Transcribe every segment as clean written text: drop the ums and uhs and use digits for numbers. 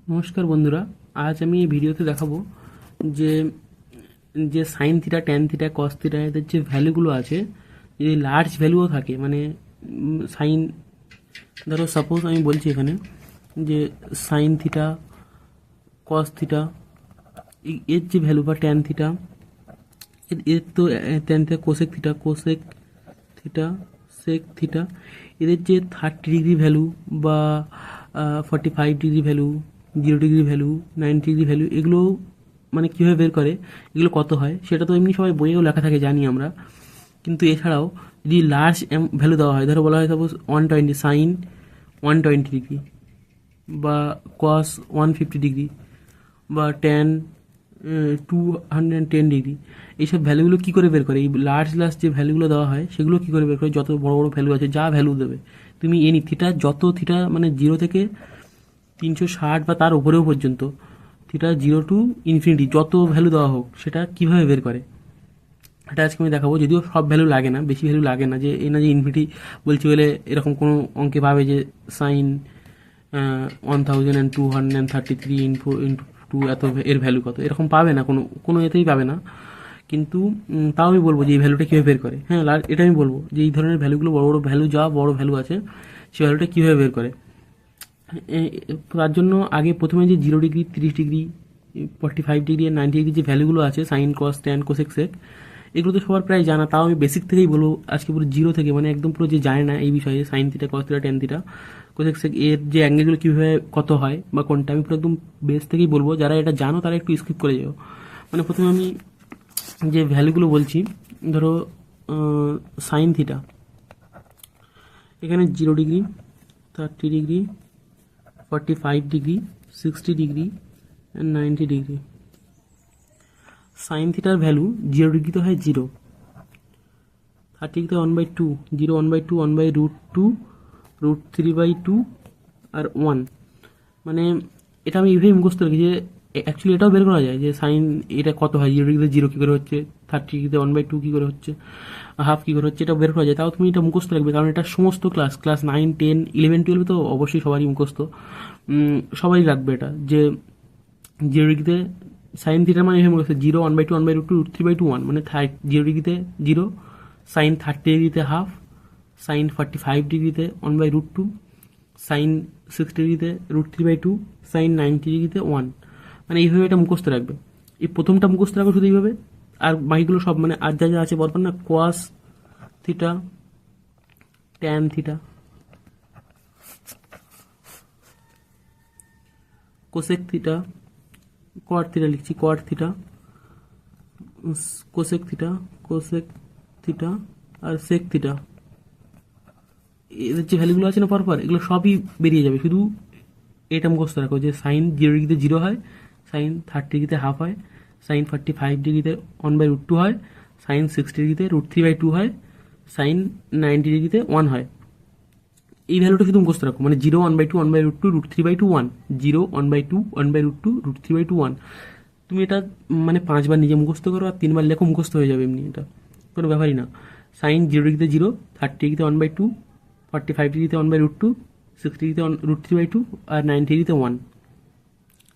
নমস্কার বন্ধুরা, আজ আমি এই ভিডিওতে দেখাবো যে যে sine theta, tan theta, cos theta এদের যে ভ্যালুগুলো আছে, যদি লার্জ ভ্যালুও থাকে, মানে সাইন, ধরো সাপোজ আমি বলছি এখানে যে সাইন থিটা, কস থিটা এর যে ভ্যালু, বা ট্যান থিটা এর তো tan theta, cosec theta, cosec theta, sec theta, এদের যে 30 ডিগ্রি ভ্যালু বা 45 degree value, 0 degree value, 90 degree value, এগুলো মানে কীভাবে বের করে, এগুলো কত হয় সেটা তো এমনি সবাই বইয়েও লেখা থাকে, জানি আমরা। কিন্তু এছাড়াও যদি লার্জ ভ্যালু দেওয়া হয়, ধরো বলা হয় সাপোজ 120, সাইন 120 ডিগ্রি, বা কস 150 ডিগ্রি, বা ট্যান 210 ডিগ্রি, এইসব ভ্যালুগুলো কী করে বের করে, এই লার্জ লার্জ যে ভ্যালুগুলো দেওয়া হয় সেগুলো কী করে বের করে, যত বড় বড় ভ্যালু আছে, যা ভ্যালু দেবে তুমি এনি থিটা, যত থিটা মানে 0 থেকে 360 বা তার উপরেও পর্যন্ত, থিটা 0 টু ইনফিনিটি যত ভ্যালু দেওয়া হোক, সেটা কীভাবে বের করে এটা আজকে আমি দেখাবো। যদিও সব ভ্যালু লাগে না, বেশি ভ্যালু লাগে না, যে এই না যে ইনফিনিটি বলছি বলে এরকম কোনো অঙ্কে পাবে যে সাইন 1233 ইন্টু টু এত এর ভ্যালু কত, এরকম পাবে না, কোনো কোনো এতেই পাবে না। কিন্তু তাও আমি বলবো যে এই ভ্যালুটা কীভাবে বের করে। হ্যাঁ, এটা আমি বলবো যে এই ধরনের ভ্যালুগুলো, বড় বড় ভ্যালু, যা বড় ভ্যালু আছে সেই ভ্যালুটা কীভাবে বের করে। তার জন্য আগে প্রথমে যে 0 ডিগ্রি, 30 ডিগ্রি, 45 ডিগ্রি আর 90 ডিগ্রি যে ভ্যালুগুলো আছে, সাইন, কস, ট্যান, কোসেক, সেক, এগুলো তো সবার প্রায় জানা। তাও আমি বেসিক থেকেই বলবো আজকে, পুরো 0 থেকে, মানে একদম পুরো যে জানে না এই বিষয়ে, sine theta, cos theta, tan theta, cosec, sec, এর যে অ্যাঙ্গেলগুলো কীভাবে কত হয় বা কোনটা, আমি পুরো একদম বেস থেকেই বলবো। যারা এটা জানো তারা একটু স্কিপ করে যাও। মানে প্রথমে আমি যে ভ্যালুগুলো বলছি, ধরো সাইন থিটা, এখানে 0 degree, 30 degree, 45 degree, 60 degree, 90 degree. Sine থিটার ভ্যালু 0 ডিগ্রিতে হয় 0, 30ডিগ্রিতে 1/2, 0 1/2, 1/√2, √3/2 আর 1। মানে এটা আমি এইভাবে মুখস্থ রাখি যে অ্যাকচুয়ালি এটাও বের করা যায় যে সাইন এটা কত হয়, 0 ডিগ্রিতে 0 কী করে হচ্ছে, 30ডিগ্রিতে 1/2 কী করে হচ্ছে, হাফ কী করে হচ্ছে, এটা বের করা যায়। তাও তুমি এটা মুখস্থ রাখবে, কারণ এটা সমস্ত ক্লাস 9, 10, 11, 12 তো অবশ্যই সবারই মুখস্থ, সবাই রাখবে এটা, যে 0 ডিগ্রিতে সাইন থিটার মানে এভাবে মুখস্থ, 0, 1/2, 1/√2, √3/2, 1, মানে 0 ডিগ্রিতে 0, সাইন 30 ডিগ্রিতে হাফ, সাইন 45 ডিগ্রিতে 1/√2, সাইন 60 ডিগ্রিতে √3/2, সাইন 90 ডিগ্রিতে 1। মানে এইভাবে এটা মুখস্থ রাখবে। এই প্রথমটা মুখস্থ রাখবে শুধু এইভাবে, আর বাকিগুলো সব মানে আর যা যা আছে বলবেন না, cos theta, tan theta, cosec theta, cot theta লিখছি, cot theta, cosec theta, cosec theta আর সেক থিটা, এদের যে ভ্যালুগুলো আছে না পরপর, এগুলো সবই বেরিয়ে যাবে। শুধু এটা মুখস্থ রাখো যে সাইন 0 ডিগ্রিতে 0 হয়, সাইন 30 ডিগ্রিতে হাফ হয়, সাইন 45 ডিগ্রিতে 1/√2 হয়, সাইন 60 ডিগ্রিতে √3/2 হয়, সাইন 90 ডিগ্রিতে 1 হয়। এই ভ্যালুটা শুধু মুখস্থ রাখো, মানে 0, 1/2, 1/√2, √3/2, 1, 0, 1/2, 1/√2, √3/2, 1। তুমি এটা মানে 5বার নিজে মুখস্থ করো আর 3বার লেখো, মুখস্থ হয়ে যাবে এমনি, এটা কোনো ব্যাপারই না। সাইন 0 ডিগ্রিতে 0, 30 ডিগ্রিতে 1/2, 45 ডিগ্রিতে 1/√2, 60 ডিগ্রিতে √3/2 আর 90 ডিগ্রিতে 1।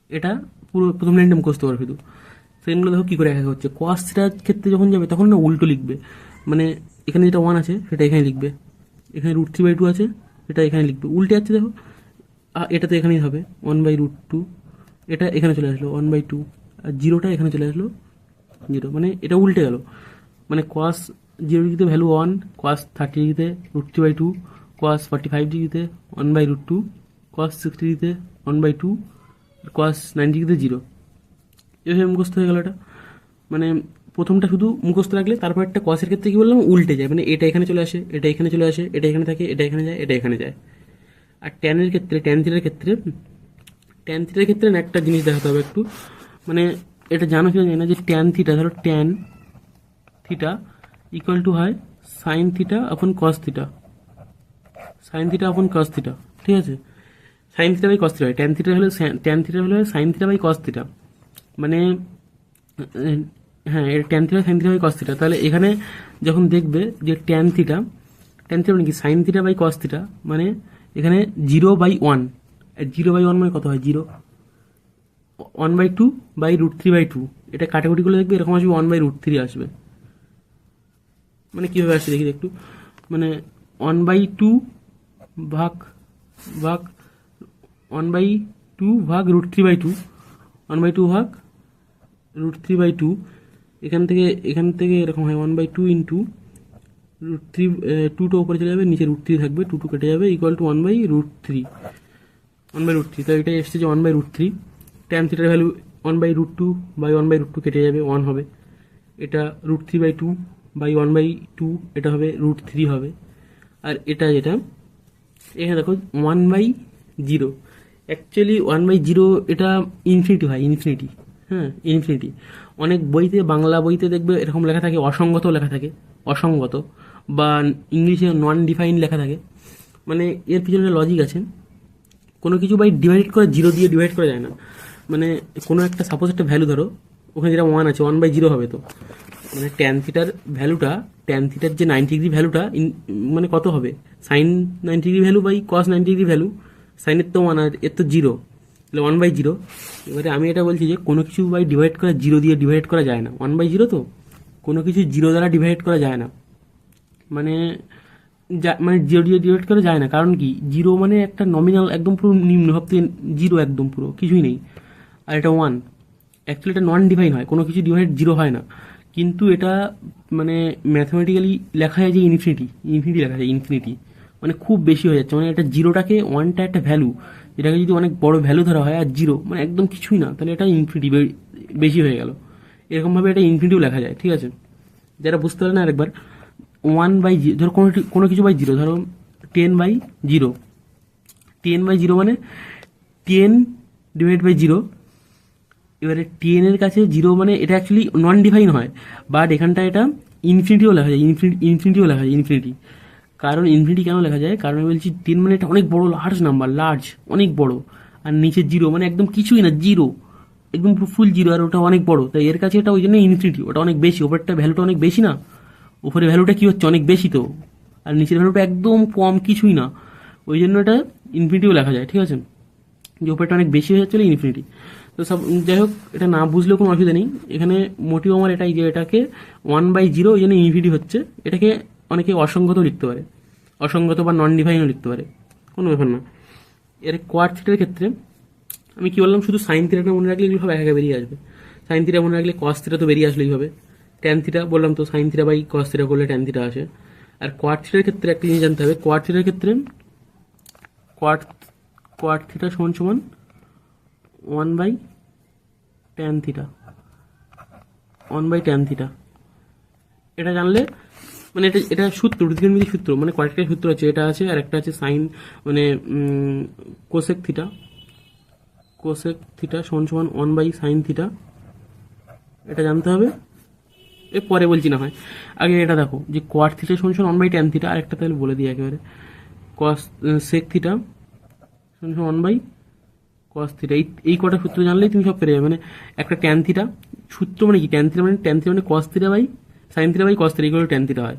এটা পুরো প্রথম লাইনটা মুখস্থ করো শুধু। সেকেন্ডগুলো দেখো কী করে একা হচ্ছে। কস থিটার ক্ষেত্রে যখন যাবে তখন না উল্টো লিখবে, মানে এখানে যেটা 1 আছে সেটা এখানে লিখবে, এখানে √3/2 আছে এটা এখানে লিখবে, উল্টে যাচ্ছে দেখো। এটা তো এখানেই হবে 1/√2, এটা এখানে চলে আসলো 1/2, আর 0টা এখানে চলে আসলো 0, মানে এটা উল্টে গেল। মানে কস 0 ডিগ্রিতে ভ্যালু 1, কস 30 ডিগ্রিতে √3/2, কস 45 ডিগ্রিতে 1/√2, কস 60 ডিগ্রিতে 1/2, কস 90 ডিগ্রিতে 0। এভাবে মুখস্থ হয়ে গেল এটা। মানে প্রথমটা শুধু মুখস্থ রাখলে, তারপর একটা কসের ক্ষেত্রে কী বললাম, উল্টে যায়, মানে এটা এখানে চলে আসে, এটা এখানে চলে আসে, এটা এখানে থাকে, এটা এখানে যায়, এটা এখানে যায়। আর ট্যানের ক্ষেত্রে, ট্যান থিটার ক্ষেত্রে, ট্যান থিটার ক্ষেত্রে না একটা জিনিস দেখাতে হবে একটু, মানে এটা জানো কি জানি না, যে ট্যান থিটা, ধরো ট্যান থিটা ইকুয়াল টু হয় সাইন থিটা আপন কস থিটা, সাইন থিটা আপন কস থিটা, ঠিক আছে। Sine theta by cos theta হয়, ট্যান থিটা হলে sine theta by cos theta, মানে হ্যাঁ, এটা tan theta sine theta by cos theta. তাহলে এখানে যখন দেখবে যে ট্যান থিটা, ট্যান থিটা মানে কি, sine theta by cos theta, মানে এখানে 0/1, 0/1 মানে কত হয়, 0, 1/2/√3/2, এটা কাটাকুটি করলে দেখবে এরকম আসবে 1/√3 আসবে। মানে কীভাবে আসছে দেখি একটু, মানে 1/2 ভাগ ভাগ 1/2 ভাগ √3/2, 1/2 ভাগ √3/2, এখান থেকে এরকম হয় 1/2 ইন্টু √3, 2টা উপরে চলে যাবে, নিচে √3 থাকবে, 2 কেটে যাবে, ইকুয়াল টু 1/√3, 1/√3। তো এটা এসছে যে 1/√3। ট্যান থিটার ভ্যালু 1/√2/1/2 কেটে যাবে, 1 হবে। এটা √3/2/1/2, এটা হবে √3 হবে। আর এটা যেটা এখানে দেখো 1/0, অ্যাকচুয়ালি 1/0 এটা ইনফিনিটি হয়, ইনফিনিটি, হ্যাঁ ইনফিনিটি। অনেক বইতে, বাংলা বইতে দেখবে এরকম লেখা থাকে, অসঙ্গত লেখা থাকে, অসঙ্গত, বা ইংলিশে নন ডিফাইন লেখা থাকে। মানে এর পিছনে লজিক আছে। কোনো কিছু বাই ডিভাইড করে, 0 দিয়ে ডিভাইড করা যায় না। মানে কোনো একটা সাপোজ একটা ভ্যালু ধরো, ওখানে যেটা 1 আছে, 1/0 হবে। তো মানে ট্যান থিটার ভ্যালুটা, ট্যান থিটার যে 90 ডিগ্রি ভ্যালুটা মানে কত হবে, sine 90 degree value by cos 90 degree value. সাইনের তো 1 আর এর তো 0, তাহলে 1/0। এবারে আমি এটা বলছি যে কোনো কিছু বাই ডিভাইড করা 0 দিয়ে ডিভাইড করা যায় না, 1/0 তো কোনো কিছু 0 দ্বারা ডিভাইড করা যায় না। মানে মানে 0 দিয়ে ডিভাইড করা যায় না, কারণ কি 0 মানে একটা নমিনাল, একদম পুরো নিম্ন, ভাবতে 0 একদম পুরো কিছুই নেই। আর এটা 1, অ্যাকচুয়ালি এটা নন ডিভাইন হয়, কোনো কিছু ডিভাইড 0 হয় না। কিন্তু এটা মানে ম্যাথমেটিক্যালি লেখা যায় যে ইনফিনিটি, ইনফিনিটি লেখা যায়, ইনফিনিটি মানে খুব বেশি হয়ে যাচ্ছে। মানে এটা 0টাকে, 1টা একটা ভ্যালু, যেটাকে যদি অনেক বড় ভ্যালু ধরা হয়, আর 0 মানে একদম কিছুই না, তাহলে এটা ইনফিনিটি বেশি হয়ে গেল। এরকমভাবে এটা ইনফিনিটিও লেখা যায়, ঠিক আছে। যারা বুঝতে পারে না আরেকবার, 1/0, ধরো কোনো কিছু বাই 0, ধরো 10/0, 10/0 মানে 10/0। এবারে 10 এর কাছে 0 মানে এটা অ্যাকচুয়ালি নন ডিফাইন হয়, বাট এখানটা এটা ইনফিনিটিও লেখা যায়, ইনফিনিটিও লেখা যায়, ইনফিনিটি। কারণ ইনফিনিটি কেন লেখা যায়, কারণ আমি বলছি 10 মানে এটা অনেক বড়, লার্জ নাম্বার, লার্জ অনেক বড়। আর নিচে 0 মানে একদম কিছুই না, 0 একদম ফুল 0, আর ওটা অনেক বড়, তাই এর কাছে এটা ওই জন্য ইনফিনিটি, ওটা অনেক বেশি, ওপরটা ভ্যালুটা অনেক বেশি না, উপরে ভ্যালুটা কি হচ্ছে, অনেক বেশি তো, আর নিচের ভ্যালুটা একদম কম, কিছুই না, ওই জন্য এটা ইনফিনিটিও লেখা যায়, ঠিক আছে। যে উপরটা অনেক বেশি হয়ে যাচ্ছে ইনফিনিটি। তো সব যাই হোক, এটা না বুঝলেও কোনো অসুবিধা নেই। এখানে মোটিভ আমার এটাই যে এটাকে 1/0 ওই জন্য ইনফিনিটি হচ্ছে। এটাকে অনেকে অসঙ্গত লিখতে পারে, অসঙ্গত বা নন ডিফাইনও লিখতে পারে, কোনো ব্যাপার না। এর কোয়াড থিটার ক্ষেত্রে আমি কি বললাম, শুধু সাইন থিটাটা মনে রাখলে এইভাবে একা বেরিয়ে আসবে। সাইন থিটা মনে রাখলে কস থিটা তো বেরিয়ে আসলে এইভাবে। ট্যান থিটা বললাম তো, sine theta by cos theta করলে ট্যান থিটা আসে। আর কোয়াড থিটার ক্ষেত্রে একটা জিনিস জানতে হবে, কোয়াড থিটার ক্ষেত্রে কোয়াড থিটা সমান সমান 1/tan থিটা, 1/tan থিটা। এটা জানলে মানে এটা সূত্র, ত্রিকোণমিতিক সূত্র, মানে কয়েকটা সূত্র আছে, এটা আছে আর একটা আছে সাইন, মানে কোসেক থিটা, কোসেক থিটা সমান সমান 1/sin থিটা। এটা জানতে হবে, এ পরে বলছি না হয়, আগে এটা দেখো যে কোয়াড থিটা সমান সমান 1/tan থিটা, আর একটা তাহলে বলে দিই একেবারে, কস সেক থিটা সমান সমান 1/cos থিটা। এই কটা সূত্র জানলেই তুমি সব পেরে যাবে। মানে একটা ট্যান থিটা সূত্র মানে কি, ট্যান থিটা মানে cos theta by sine theta by cos theta, এগুলো ট্যান থিটা হয়।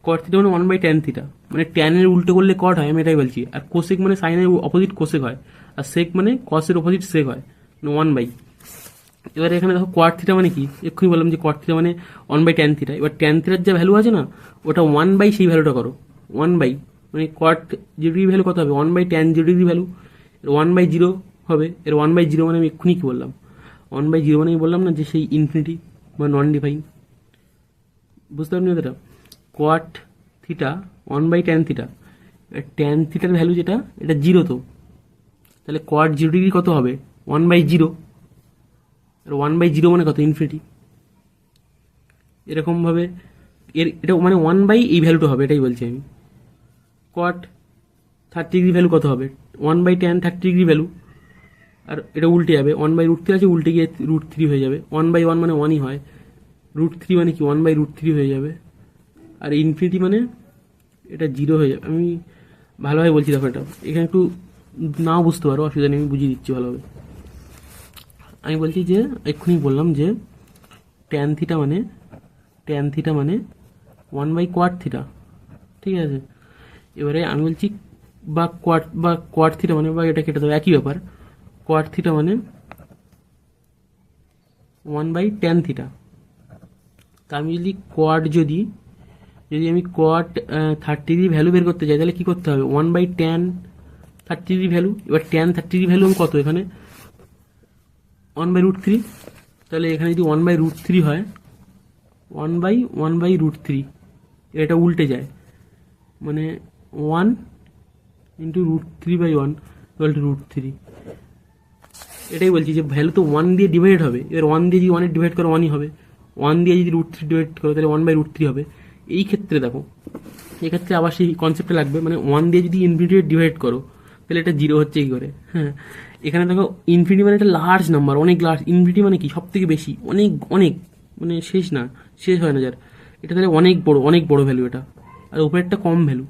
কট থিটা মানে 1/tan থিটা, মানে ট্যানের উল্টো করলে কট হয়, আমি এটাই বলছি। আর কোসেক মানে সাইনের অপোজিট কোসেক হয়, আর সেক মানে কসের অপোজিট সেক হয়, 1/। এবারে এখানে দেখো কোয়াড থিটা মানে কি, এক্ষুনি বললাম যে কোয়াড থিটা মানে 1/tan থিটা। এবার ট্যান থিটার যে ভ্যালু আছে না, ওটা 1/, সেই ভ্যালুটা করো 1/, মানে কোয়াড 0 ডিগ্রি ভ্যালু কত হবে, 1/tan 0 ডিগ্রি ভ্যালু, 1/0 হবে। এর 1/0 মানে আমি এক্ষুনি কি বললাম, 1/0 মানে আমি বললাম না যে সেই ইনফিনিটি বা নন ডিফাইন। বুঝতে পারবেন এটা, quad theta 1/tan theta, tan থিটার ভ্যালু যেটা, এটা 0 তো, তাহলে কোয়াড 0 ডিগ্রি কত হবে, 1/0, আর 1/0 মানে কত, ইনফিনিটি। এরকমভাবে এটা মানে 1/, এই ভ্যালুটা হবে, এটাই বলছি আমি। কোয়াড 30 ডিগ্রি ভ্যালু কত হবে, 1/tan 30 ডিগ্রি ভ্যালু, আর এটা উল্টে যাবে, 1/√3 আছে, উল্টে গিয়ে √3 হয়ে যাবে, 1/1 মানে 1ই হয়, √3 মানে কি 1/√3 হয়ে যাবে, আর ইনফিনিটি মানে এটা 0 হয়ে যাবে। আমি ভালোভাবে বলছি, দেখো এটা এখানে একটু নাও বুঝতে পারো, অসুবিধা নেই, আমি বুঝিয়ে দিচ্ছি ভালোভাবে। আমি বলছি যে এক্ষুনি বললাম যে ট্যান থিটা মানে 1/কোয়াড থিটা, ঠিক আছে। এবারে আমি বলছি বা কোয়াড থিটা মানে, বা এটা কেটে দেবো, একই ব্যাপার। কোয়াড থিটা মানে 1/tan থিটা। তা আমি যদি যদি আমি কোয়াড 30 ভ্যালু বের করতে চাই, তাহলে কি করতে হবে? 1/tan 30 value. এবার tan 30 ভ্যালু কত? এখানে 1/√3। তাহলে এখানে যদি 1/√3 হয়, 1/1/√3, এটা উল্টে যায়, মানে 1 ইন্টু √3/1 √3। এটাই বলছি যে ভ্যালু তো 1 দিয়ে ডিভাইড হবে। এবার 1 দিয়ে যদি 1 ডিভাইড করো 1ই হবে, 1 দিয়ে যদি √3 ডিভাইড করো তাহলে 1/√3 হবে। এই ক্ষেত্রে দেখো, এক্ষেত্রে আবার সেই কনসেপ্টটা লাগবে, মানে 1 দিয়ে যদি ইনফিনিটি ডিভাইড করো তাহলে এটা 0 হচ্ছে কি করে? হ্যাঁ, এখানে দেখো ইনফিনিটি মানে একটা লার্জ নাম্বার, অনেক লার্জ। ইনফিনিটি মানে কি? সব থেকে বেশি, অনেক অনেক, মানে শেষ না, শেষ হয় না যার। এটা তাহলে অনেক বড় ভ্যালু এটা, আর উপরেরটা কম ভ্যালু।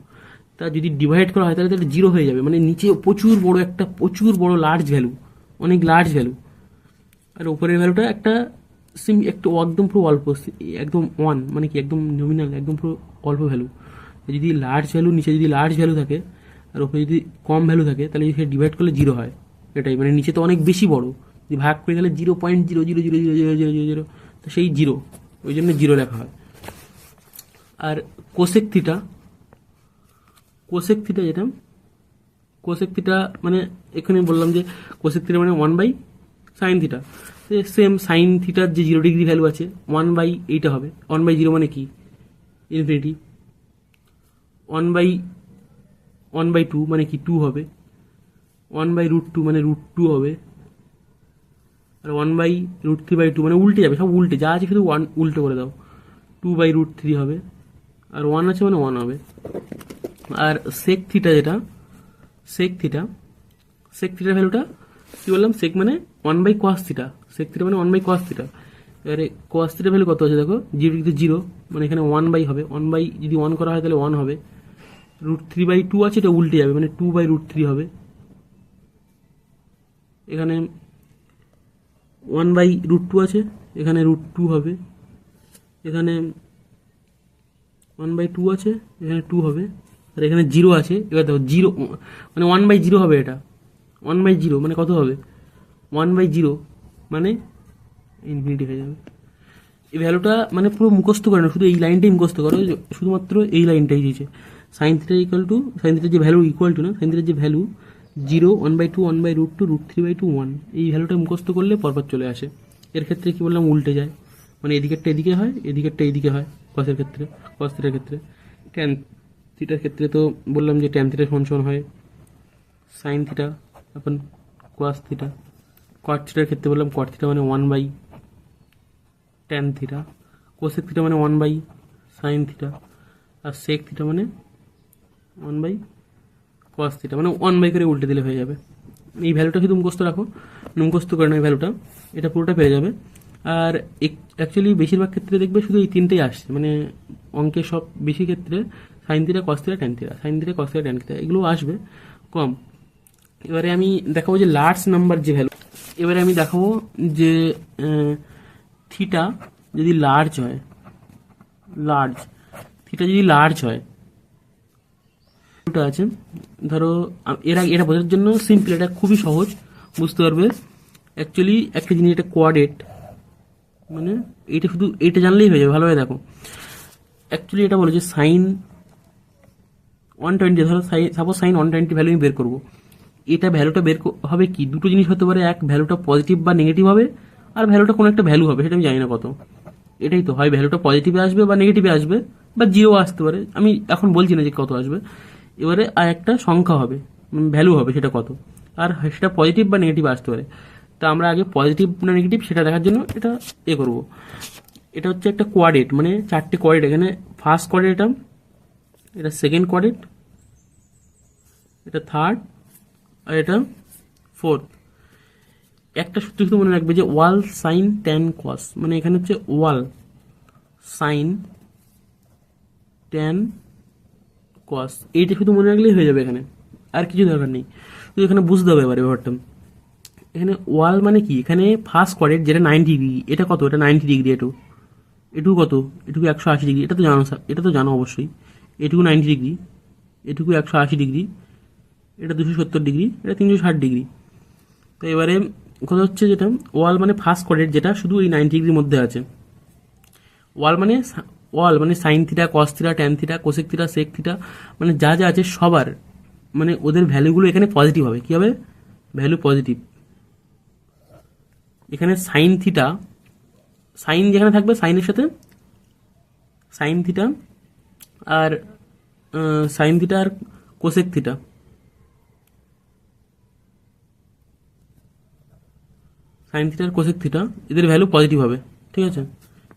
তা যদি ডিভাইড করা হয় তাহলে 0 হয়ে যাবে, মানে নিচে প্রচুর বড় লার্জ ভ্যালু, অনেক লার্জ ভ্যালু, আর উপরের ভ্যালুটা একটু একদম পুরো অল্প, একদম 1, মানে কি একদম নমিনাল, একদম পুরো অল্প ভ্যালু। যদি লার্জ ভ্যালু, নিচে যদি লার্জ ভ্যালু থাকে আর উপরে যদি কম ভ্যালু থাকে, তাহলে সে ডিভাইড করলে 0 হয়। এটাই, মানে নিচে তো অনেক বেশি বড়, যদি ভাগ করি তাহলে 0.0000000, তো সেই 0, ওই জন্য 0 লেখা হয়। আর কোসেক থিটা যেটা, কোসেক থিটা মানে এখানে বললাম যে কোসেক থিটা মানে 1/sin থিটা। সেম সাইন থিটার যে 0 ডিগ্রি ভ্যালু আছে, 1/এইটা হবে। 1/0 মানে কি? ইনফিনিটি। 1/2 মানে কি? 2 হবে। 1/√2 মানে √2 হবে। আর 1/√3/2 মানে উল্টে যাবে, সব উল্টে, যা আছে শুধু 1 উল্টো করে দাও। 2/√3 হবে, আর 1 আছে মানে 1 হবে। আর সেক থিটার ভ্যালুটা কি বললাম? সেক মানে 1/cos থিটা। সেক থিটা মানে 1/cos থিটা। এবারে cos থিটার ভ্যালু কত আছে দেখো, 0 মানে এখানে 1/, হবে 1/, যদি 1 করা হয় তাহলে 1 হবে। √3/2 আছে, এটা উল্টে যাবে, মানে 2/√3 হবে। এখানে 1/√2 আছে, এখানে √2 হবে। এখানে 1/2 আছে, এখানে 2 হবে। আর এখানে 0 আছে, এবার দেখো 0 মানে 1/0 হবে। এটা 1/0 মানে কত হবে? 1/0 মানে ইনফিনিটি হয়ে যাবে। এই ভ্যালুটা মানে পুরো মুখস্থ করে না, শুধু এই লাইনটাই মুখস্থ করো, শুধুমাত্র এই লাইনটাই দিয়েছে। সাইন থিটা সাইন থিটার যে ভ্যালু ইকুয়াল টু না, সাইন থিটার যে ভ্যালু 0, 1/2, 1/√2, √3/2, 1, এই ভ্যালুটা মুখস্থ করলে পরপর চলে আসে। এর ক্ষেত্রে কি বললাম? উল্টে যায়, মানে এদিকেরটা এদিকে হয়, এদিকেরটা এদিকে হয়। কসের ক্ষেত্রে, কস থিটার ক্ষেত্রে। ট্যান থিটার ক্ষেত্রে তো বললাম যে ট্যান থিটা সমান হয় সাইন থিটা এখন কোয়াস থিটা। কট থিটার ক্ষেত্রে বললাম কট থিটা মানে 1/tan থিটা। কোসেক থিটা মানে 1/sin থিটা। আর সেক থিটা মানে 1/cos থিটা, মানে 1/, করে উল্টে দিলে হয়ে যাবে। এই ভ্যালুটা শুধু মুখস্থ রাখো, মুখস্থ করে নাও এই ভ্যালুটা, এটা পুরোটা পেয়ে যাবে। আর অ্যাকচুয়ালি বেশিরভাগ ক্ষেত্রে দেখবে শুধু এই তিনটেই আসছে, মানে অঙ্কের সব বেশি ক্ষেত্রে sign theta, cos theta, tan theta, sine theta, cos theta, tan theta, এগুলো আসবে কম। এবারে আমি দেখাবো যে লার্জ নাম্বার যে ভ্যালু, এবারে আমি দেখাবো যে থিটা যদি লার্জ হয়, থিটা যদি লার্জ হয়, ওটা আছে ধরো, এটা বোঝার জন্য সিম্পল, এটা খুবই সহজ, বুঝতে পারবে। অ্যাকচুয়ালি একটা জিনিস, এটা কোয়াড্রেট, মানে এটা শুধু এটা জানলেই হয়ে যাবে, ভালোভাবে দেখো। অ্যাকচুয়ালি এটা বলে যে সাইন 120, ধরো সাপোজ সাইন 120 ভ্যালু আমি বের করবো। এটা ভ্যালুটা বের হবে কি? দুটো জিনিস হতে পারে, এক ভ্যালুটা পজিটিভ বা নেগেটিভ হবে, আর ভ্যালুটা কোনো একটা ভ্যালু হবে, সেটা আমি জানি না কত। এটাই তো হয়, ভ্যালুটা পজিটিভে আসবে বা নেগেটিভে আসবে বা 0 আসতে পারে, আমি এখন বলছি না যে কত আসবে। এবারে আর একটা সংখ্যা হবে, ভ্যালু হবে, সেটা কত, আর সেটা পজিটিভ বা নেগেটিভ আসতে পারে। তা আমরা আগে পজিটিভ না নেগেটিভ সেটা দেখার জন্য এটা করব। এটা হচ্ছে একটা কোয়াড্রেট, মানে 4টে কোয়াড্রেট। এখানে ফার্স্ট কোয়াড্রেট, এটা সেকেন্ড কোয়াড্রেট, এটা থার্ড, আর এটা ফোর্থ। একটা সূত্র শুধু মনে রাখবে যে ওয়াল সাইন ট্যান কস, মানে এখানে হচ্ছে ওয়াল সাইন ট্যান কস, এইটা শুধু মনে রাখলেই হয়ে যাবে, এখানে আর কিছু দরকার নেই, শুধু এখানে বুঝতে হবে এবারে ব্যাপারটা। এখানে ওয়াল মানে কি? এখানে ফার্স্ট কোয়াড্রেট যেটা 90 ডিগ্রি, এটা কত? এটা 90 ডিগ্রি। এটুকু কত? এটুকু 180 ডিগ্রি, এটা তো জানো অবশ্যই। এটুকু 90 ডিগ্রি, এটুকু 180 ডিগ্রি, এটা 270 ডিগ্রি, এটা 360 ডিগ্রি। তো এবারে কথা হচ্ছে যেটা ওয়াল মানে ফার্স্ট কোয়াড্রেট, যেটা শুধু এই 90 ডিগ্রির মধ্যে আছে। ওয়াল মানে sine theta, cos theta, tan theta, cosec theta, sec theta, মানে যা যা আছে সবার মানে ওদের ভ্যালুগুলো এখানে পজিটিভ হবে। কি হবে? Value positive. এখানে সাইন থিটা, সাইন যেখানে থাকবে সাইনের সাথে সাইন থিটা আর কোসেক থিটা, সাইন থিটা আর কোসেক থিটা এদের ভ্যালু পজিটিভ হবে। ঠিক আছে।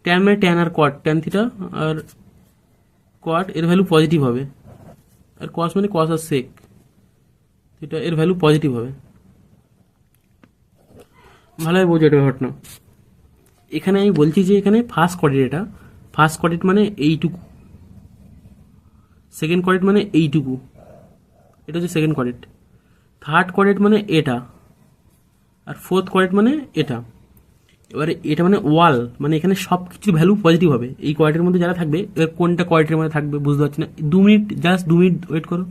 ট্যান মানে ট্যান আর কোয়াট, ট্যান থিটা আর কোয়াট এর ভ্যালু পজিটিভ হবে। আর কস মানে কস আর সেক থিটা এর ভ্যালু পজিটিভ হবে। ভালোভাবে বোঝো এটা ঘটনা। এখানে আমি বলছি যে এখানে ফার্স্ট কোয়াড্রেট মানে এইটুকু, সেকেন্ড কোয়াড্রেট মানে এইটুকু, এটা হচ্ছে সেকেন্ড কোয়াড্রেট। থার্ড কোয়াড্রেট মানে এটা, আর ফোর্থ কোয়াড্রেট মানে এটা। এবারে এটা মানে ওয়াল, মানে এখানে সব কিছু ভ্যালু পজিটিভ হবে। এই কোয়াড্রেটের মধ্যে যারা থাকবে, এবার কোনটা কোয়াড্রেটের মধ্যে থাকবে বুঝতে পারছি না, 2 মিনিট, জাস্ট 2 মিনিট ওয়েট করো।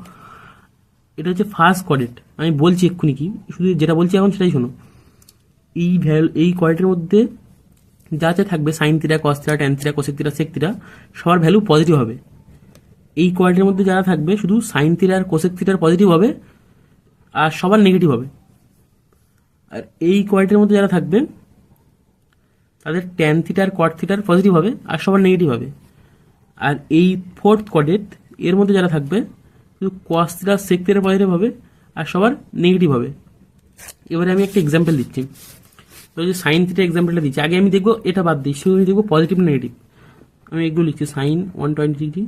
এটা হচ্ছে ফার্স্ট কোয়াড্রেট, আমি বলছি এক্ষুনি কি, শুধু যেটা বলছি এখন সেটাই শোনো। এই কোয়াড্রেটের মধ্যে যা যা থাকবে sine theta, cos theta, tan theta, cosec theta, sec theta সবার ভ্যালু পজিটিভ হবে। এই কোয়াড্রেটের মধ্যে যারা থাকবে শুধু সাইন থিটা আর কোসেক থিটার পজিটিভ হবে, আর সবার নেগেটিভ হবে। আর এই কোয়াড্রেটের মধ্যে যারা থাকবে তাদের ট্যান থিটা আর কট থিটার পজিটিভ হবে, আর সবার নেগেটিভ হবে। আর এই ফোর্থ কোয়াড্রেট এর মধ্যে যারা থাকবে শুধু কস থিটা, সেক থিটার পজিটিভ হবে, আর সবার নেগেটিভ হবে। এবারে আমি একটা এক্সাম্পল দিচ্ছি। তো যে সাইন থিটা এক্সাম্পলটা দিচ্ছি, আগে আমি দেখবো এটা বাদ দিই, শুধু আমি দেখবো পজিটিভ না নেগেটিভ। আমি এগুলো লিখছি, সাইন 120 ডিগ্রি,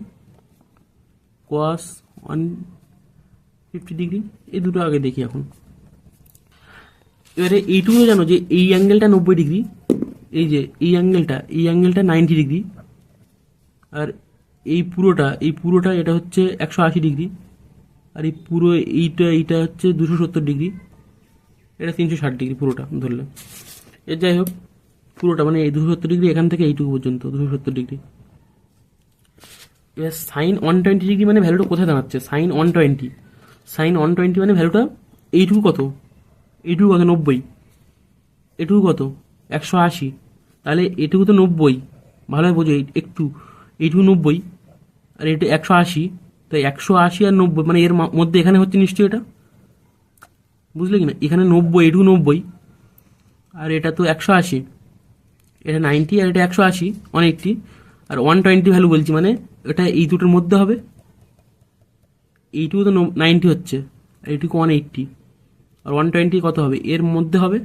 কস 150 ডিগ্রি, এই দুটো আগে দেখি এখন। এবারে এইটুকু জানো যে এই অ্যাঙ্গেলটা 90 ডিগ্রি, এই যে এই অ্যাঙ্গেলটা 90 ডিগ্রি, আর এই পুরোটা এটা হচ্ছে 180 ডিগ্রি, আর এই পুরো এইটা হচ্ছে 270 ডিগ্রি, এটা 360 ডিগ্রি পুরোটা ধরলে। এর যাই হোক, পুরোটা মানে এই 270 ডিগ্রি এখান থেকে এইটুকু পর্যন্ত 270 ডিগ্রি। এবার সাইন 120 ডিগ্রি মানে ভ্যালুটা কোথায় দাঁড়াচ্ছে? সাইন 120 মানে ভ্যালুটা এইটুকু কত? 90, এটুকু কত? 180, তাহলে এটুকু তো 90, ভালোভাবে বোঝো একটু, এইটুকু 90 আর এটা 180, তাই 180 আর 90 মানে এর মধ্যে এখানে হচ্ছে নিশ্চয়ই এটা, বুঝলে কি না? এখানে 90, এটুকু 90 আর এটা তো 180, এটা 90 আর এটা 180, 180 আর 120 ভ্যালু বলছি, মানে এটা এই দুটোর মধ্যে হবে। এইটুকু তো 90 হচ্ছে, আর এইটুকু 180, আর 120 কত হবে? এর মধ্যে হবে।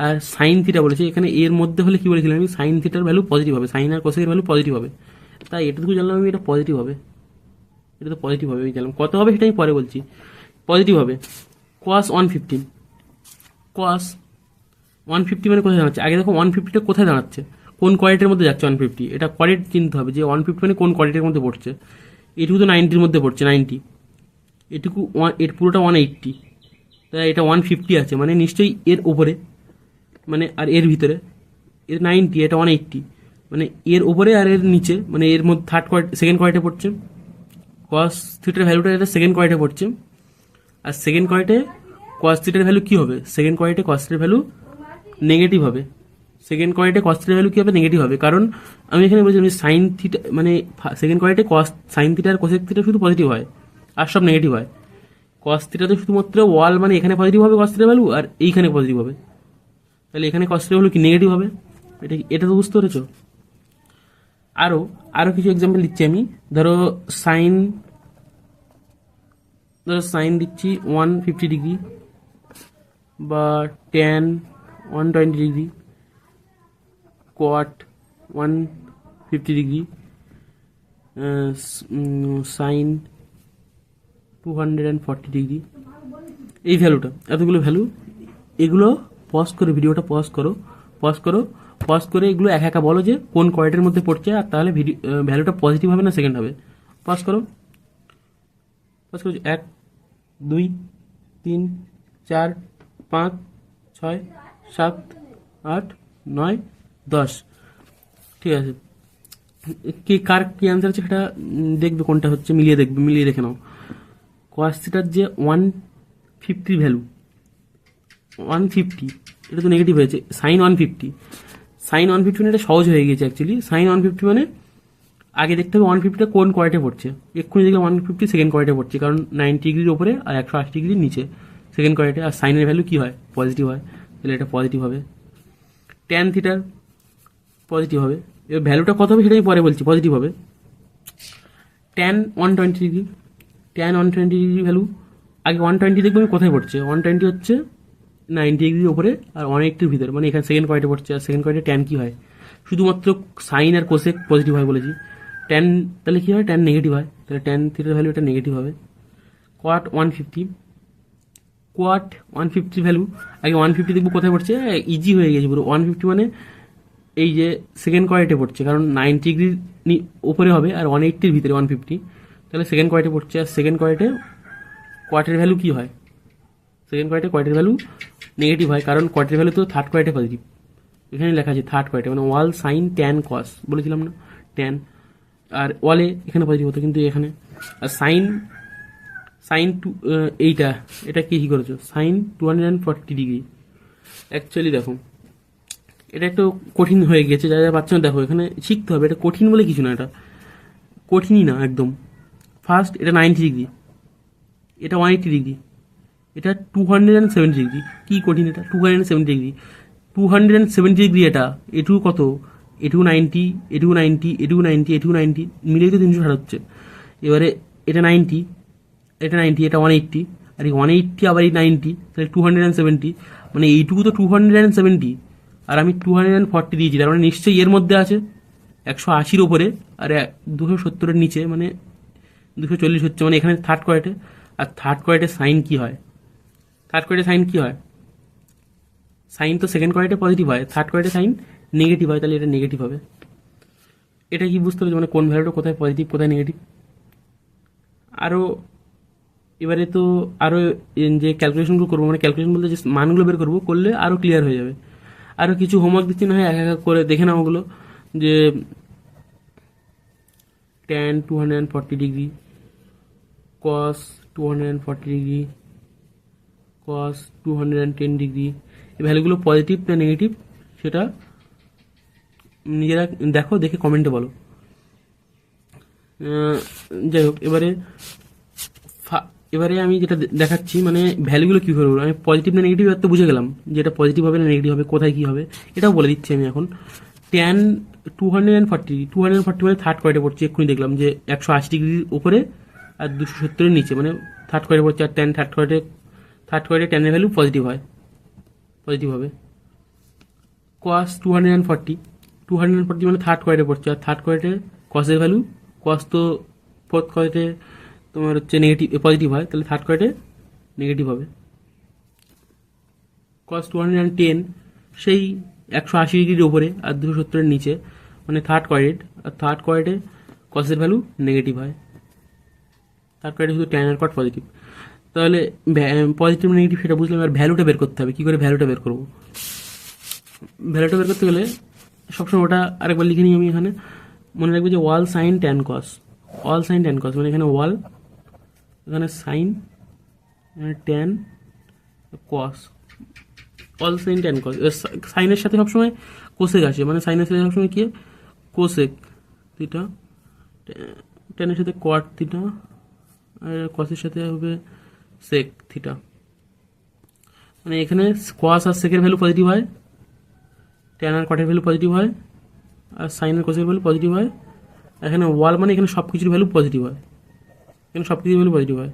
আর সাইন থিটা বলেছে এখানে, এর মধ্যে হলে কি বলেছিলাম আমি? সাইন থিটার ভ্যালু পজিটিভ হবে, সাইন আর কোসেকের ভ্যালু পজিটিভ হবে। তাই এটুকু জানলাম আমি, এটা পজিটিভ হবে, এটা তো পজিটিভ হবে, আমি জানলাম। কত হবে সেটা আমি পরে বলছি। পজিটিভ হবে। কস 150, কস 150 মানে কোথায় দাঁড়াচ্ছে? আগে দেখো 150টা কোথায় দাঁড়াচ্ছে, কোন কোয়ালিটির মধ্যে যাচ্ছে 150, এটা কোয়ালিটি চিনতে হবে যে 150 মানে কোন কোয়ালিটির মধ্যে পড়ছে। এটুকু তো 90-র মধ্যে পড়ছে, 90, এটুকু এর পুরোটা 180, তাই এটা 150 আছে, মানে নিশ্চয়ই এর উপরে, মানে আর এর ভিতরে এর 90, এটা 180, মানে এর উপরে আর এর নিচে, মানে এর মধ্যে সেকেন্ড কোয়ালিটি পড়ছে। কস থিটার ভ্যালুটা এটা সেকেন্ড কোয়ালিটি পড়ছে, আর সেকেন্ড কোয়ালিটি কস থিটার ভ্যালু কি হবে? সেকেন্ড কোয়ালিটি কস থিটার ভ্যালু নেগেটিভ হবে। সেকেন্ড কোয়ালিটি কস থিটার ভ্যালু কি হবে? নেগেটিভ হবে, কারণ আমি এখানে বলছি সাইন থিটা মানে second quality cos sine theta আর কোসেক থিটা শুধু পজিটিভ হয়, আর সব নেগেটিভ হয়। কস থিটাতে শুধুমাত্র ওয়াল মানে এখানে পজিটিভ হবে কস থিটার ভ্যালু, আর এইখানে পজিটিভ হবে, তাহলে এখানে কস থিটার ভ্যালু কি নেগেটিভ হবে। এটা তো বুঝতে পেরেছো? আরো কিছু এক্সাম্পল দিচ্ছি আমি। ধরো সাইন দিচ্ছি 150 ডিগ্রি, বা ট্যান 120 ডিগ্রি, কট 150 ডিগ্রি, সাইন 240 ডিগ্রি, এই ভ্যালুটা, এতগুলো ভ্যালু। এগুলো পজ করে, ভিডিওটা পজ করে এগুলো একা বলো যে কোন কোয়ালিটির মধ্যে পড়ছে, আর তাহলে ভ্যালুটা পজিটিভ হবে না সেকেন্ড হবে। পজ করো 1, 2, 3, 4, 5, 6, 7, 8, 9, 10। ঠিক আছে, কার কি অ্যান্সার আছে সেটা দেখবে, কোনটা হচ্ছে মিলিয়ে দেখে নাও। কস থিটার যে 150 ভ্যালু, 150 এটা তো নেগেটিভ হয়েছে। সাইন 150, সাইন 150 মানে এটা সহজ হয়ে গেছে অ্যাকচুয়ালি। সাইন 150 মানে আগে দেখতে হবে 150টা কোন কোয়ার্টে পড়ছে। এক্ষুনি দেখলাম 150 সেকেন্ড কোয়ার্টে পড়ছে, কারণ 90 ডিগ্রির ওপরে আর 180 ডিগ্রির নিচে সেকেন্ড কোয়ার্টে। আর সাইনের ভ্যালু কি হয়? পজিটিভ হয়, তাহলে এটা পজিটিভ হবে। ট্যান থিটার পজিটিভ হবে। এবার ভ্যালুটা কত হবে সেটাই পরে বলছি, পজিটিভ হবে। Tan 120 degree, tan 120 degree value আগে 120 দেখবো আমি কোথায় পড়ছে। 120 হচ্ছে 90 ডিগ্রির ওপরে আর 180-র ভিতরে, মানে এখানে সেকেন্ড কোয়ার্টে পড়ছে। আর সেকেন্ড কোয়ার্টে ট্যান কি হয়? শুধুমাত্র সাইন আর কোসেক পজিটিভ হয় বলেছি। ট্যান তাহলে কি হয়? ট্যান নেগেটিভ হয়, তাহলে ট্যান থিটার ভ্যালু এটা নেগেটিভ হবে। কোয়াট 150, কোয়াট 150 ভ্যালু আগে 150 দেখবো কোথায় পড়ছে। ইজি হয়ে গেছে পুরো। 150 মানে এই যে সেকেন্ড কোয়ার্টে পড়ছে, কারণ 90 ডিগ্রির উপরে হবে আর 180-র ভিতরে 150, তাহলে সেকেন্ড কোয়ার্টে পড়ছে। আর সেকেন্ড কোয়ার্টে কোয়ার্টের ভ্যালু কি হয়? সেকেন্ড কোয়ার্টে কোয়ার্টের ভ্যালু নেগেটিভ হয়, কারণ কোয়ার্টের ভ্যালু তো থার্ড কোয়ার্টে পজিটিভ। এখানে লেখা আছে থার্ড কোয়ার্টে, মানে ওয়াল সাইন ট্যান কস বলেছিলাম না, ট্যান। আর ওয়ালে এখানে পজিটিভ হতো, কিন্তু এখানে আর সাইন সাইন টু এইটা এটা কি করেছো? Sign 240 degree. অ্যাকচুয়ালি দেখো এটা একটু কঠিন হয়ে গেছে, যা যা পাচ্ছ না দেখো এখানে শিখতে হবে। এটা কঠিন বলে কিছু না, এটা কঠিনই না একদম। ফার্স্ট এটা 90 ডিগ্রি, এটা 180 ডিগ্রি, এটা 270 ডিগ্রি। কি কঠিন? এটা 270 ডিগ্রি, 270 ডিগ্রি। এটা এটু কত? এটু 90, এটু 90, এটু 90, এটু 90, মিলেই তো 360 হচ্ছে। এবারে এটা 90, এটা 90, এটা 180, আর এই 180 আবার এই 90, তাহলে 270, মানে এইটুকু তো 270 আর আমি 240 দিয়েছি, তার মানে নিশ্চয়ই এর মধ্যে আছে 180-র ওপরে আর 270-এর নিচে, মানে 240 হচ্ছে, মানে এখানে থার্ড কোয়ার্টে। আর থার্ড কোয়ার্টে সাইন কি হয়? থার্ড কোয়ার্টে সাইন কি হয়? সাইন তো সেকেন্ড কোয়ার্টে পজিটিভ হয়, থার্ড কোয়ার্টে সাইন নেগেটিভ হয়, তাহলে এটা নেগেটিভ হবে। এটা কি বুঝতে হবে, মানে কোন ভ্যালুটা কোথায় পজিটিভ কোথায় নেগেটিভ। আরও এবারে তো আরও যে ক্যালকুলেশনগুলো করবো, মানে ক্যালকুলেশন বলতে যে মানগুলো বের করবো, করলে আরও ক্লিয়ার হয়ে যাবে। আরও কিছু হোমওয়ার্ক দিচ্ছি, না হয় এক এক করে দেখে নাও ওগুলো। যে ট্যান 240 ডিগ্রি, কস 240 ডিগ্রি, কস 210 ডিগ্রি, এই ভ্যালুগুলো পজিটিভ না নেগেটিভ সেটা নিজেরা দেখো, দেখে কমেন্টে বলো। যাই হোক, এবারে আমি যেটা দেখাচ্ছি, মানে ভ্যালুগুলো কী করে বলবো। আমি পজিটিভ না নেগেটিভ তো বুঝে গেলাম, যেটা পজিটিভ হবে না নেগেটিভ হবে, কোথায় কী হবে এটাও বলে দিচ্ছি আমি এখন। ট্যান 240 মানে থার্ড কোয়ার্টে পড়ছে, এক্ষুনি দেখলাম যে 180 ডিগ্রির উপরে আর 270-এর নিচে, মানে থার্ড কোয়ার্টে পড়ছে। আর ট্যান থার্ড কোয়ার্টে ট্যানের ভ্যালু পজিটিভ হয়, পজিটিভ হবে। কস 240 মানে থার্ড কোয়ার্টে পড়ছে, আর থার্ড কোয়ার্টে কসের ভ্যালু, কস তো ফোর্থ কোয়ার্টে তোমার হচ্ছে নেগেটিভ পজিটিভ হয়, তাহলে থার্ড কোয়ার্টে নেগেটিভ হবে। কস 210 সেই 180 ডিগ্রির ওপরে আর 270-এর নিচে, মানে থার্ড কোয়ার্টেড। আর থার্ড কোয়ার্টে কসের ভ্যালু নেগেটিভ হয়, থার্ড কোয়ার্টে শুধু ট্যান আর কট পজিটিভ। তাহলে পজিটিভ নেগেটিভ সেটা বুঝলাম। আর ভ্যালুটা বের করতে হবে। কী করে ভ্যালুটা বের করবো? ভ্যালুটা বের করতে গেলে সবসময় ওটা আরেকবার লিখে নিই আমি এখানে। মনে রাখবে যে ওয়াল সাইন ট্যান কস, ওয়াল সাইন ট্যান কস, মানে এখানে ওয়াল, এখানে সাইন, এখানে ট্যান কস, অল সাইন ট্যান কস। সাইনের সাথে সবসময় কোসেক আসে, মানে সাইনের সাথে সবসময় কি কোসেক থিটা, ট্যানের সাথে কোয়াট থিটা, আর কসের সাথে হবে সেক থিটা। মানে এখানে কস আর সেকের ভ্যালু পজিটিভ হয়, ট্যান আর কটের ভ্যালু পজিটিভ হয়, আর সাইন আর কোসের ভ্যালু পজিটিভ হয়। এখানে ওয়াল মানে এখানে সব কিছুর ভ্যালু পজিটিভ হয়, এখানে সব কিছুর ভ্যালু পজিটিভ হয়।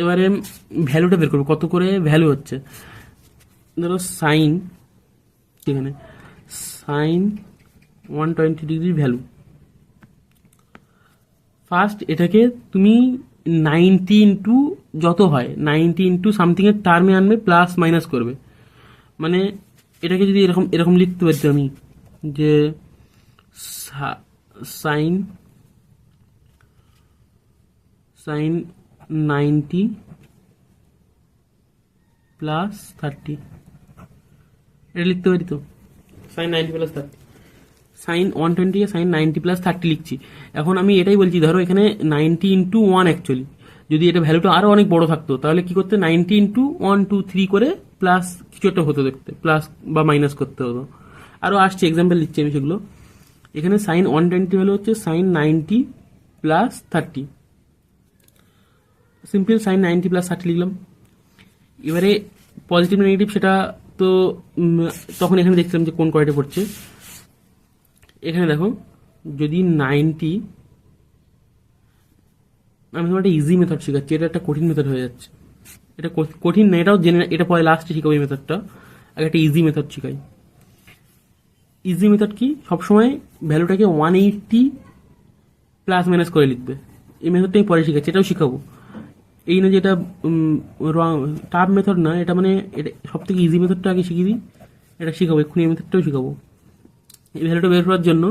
এবারে ভ্যালুটা বের করবো, কত করে ভ্যালু হচ্ছে। ধরো সাইন, এখানে সাইন 120 ডিগ্রির ভ্যালু। ফার্স্ট এটাকে তুমি 90 ইন্টু যত হয় 90 ইন্টু সামথিংয়ের টার্মে আনবে, প্লাস মাইনাস করবে। মানে এটাকে যদি এরকম এরকম লিখতে পারছি আমি, যে সাইন 90 প্লাস 30, এটা লিখতে পারি তো। Sine 90 plus 30, sine 120 sine 90 plus 30 লিখছি। এখন আমি এটাই বলছি, ধরো এখানে 90 ইন্টু 1 অ্যাকচুয়ালি যদি এটা ভ্যালুটা আরো অনেক বড় থাকতো তাহলে কি করতে 90 ইন্টু 1 2 3 করে প্লাস কিছু একটা হতো, দেখতে প্লাস বা মাইনাস করতে হতো। আরো আসছে, এক্সাম্পল দিচ্ছি আমি সেগুলো। এখানে সাইন 120 ভ্যালু হচ্ছে sine 90 plus 30, simple sine 90 plus 30 লিখলাম। এবারে পজিটিভ নেগেটিভ সেটা তো তখন এখানে দেখছিলাম যে কোন কয়টা পড়ছে। এখানে দেখো যদি 90, আমি তোমার একটা ইজি মেথড শেখাচ্ছি, এটা একটা কঠিন মেথড হয়ে যাচ্ছে। এটা কঠিন না, এটাও জেনে, এটা পরে লাস্টে শিখাবো এই মেথডটা। আগে একটা ইজি মেথড শিখাই। ইজি মেথড কি, সবসময় ভ্যালুটাকে 180 প্লাস মাইনাস করে লিখবে। এই মেথডটাই পরে শিখাচ্ছি, এটাও শিখাবো। এই না যে এটা টাফ মেথড না, এটা মানে এটা সব থেকে ইজি মেথডটা আগে শিখিয়ে দিই, এটা শিখাবো এক্ষুনি, এই মেথডটাও শিখাবো। এই ভ্যালুটা বের করার জন্য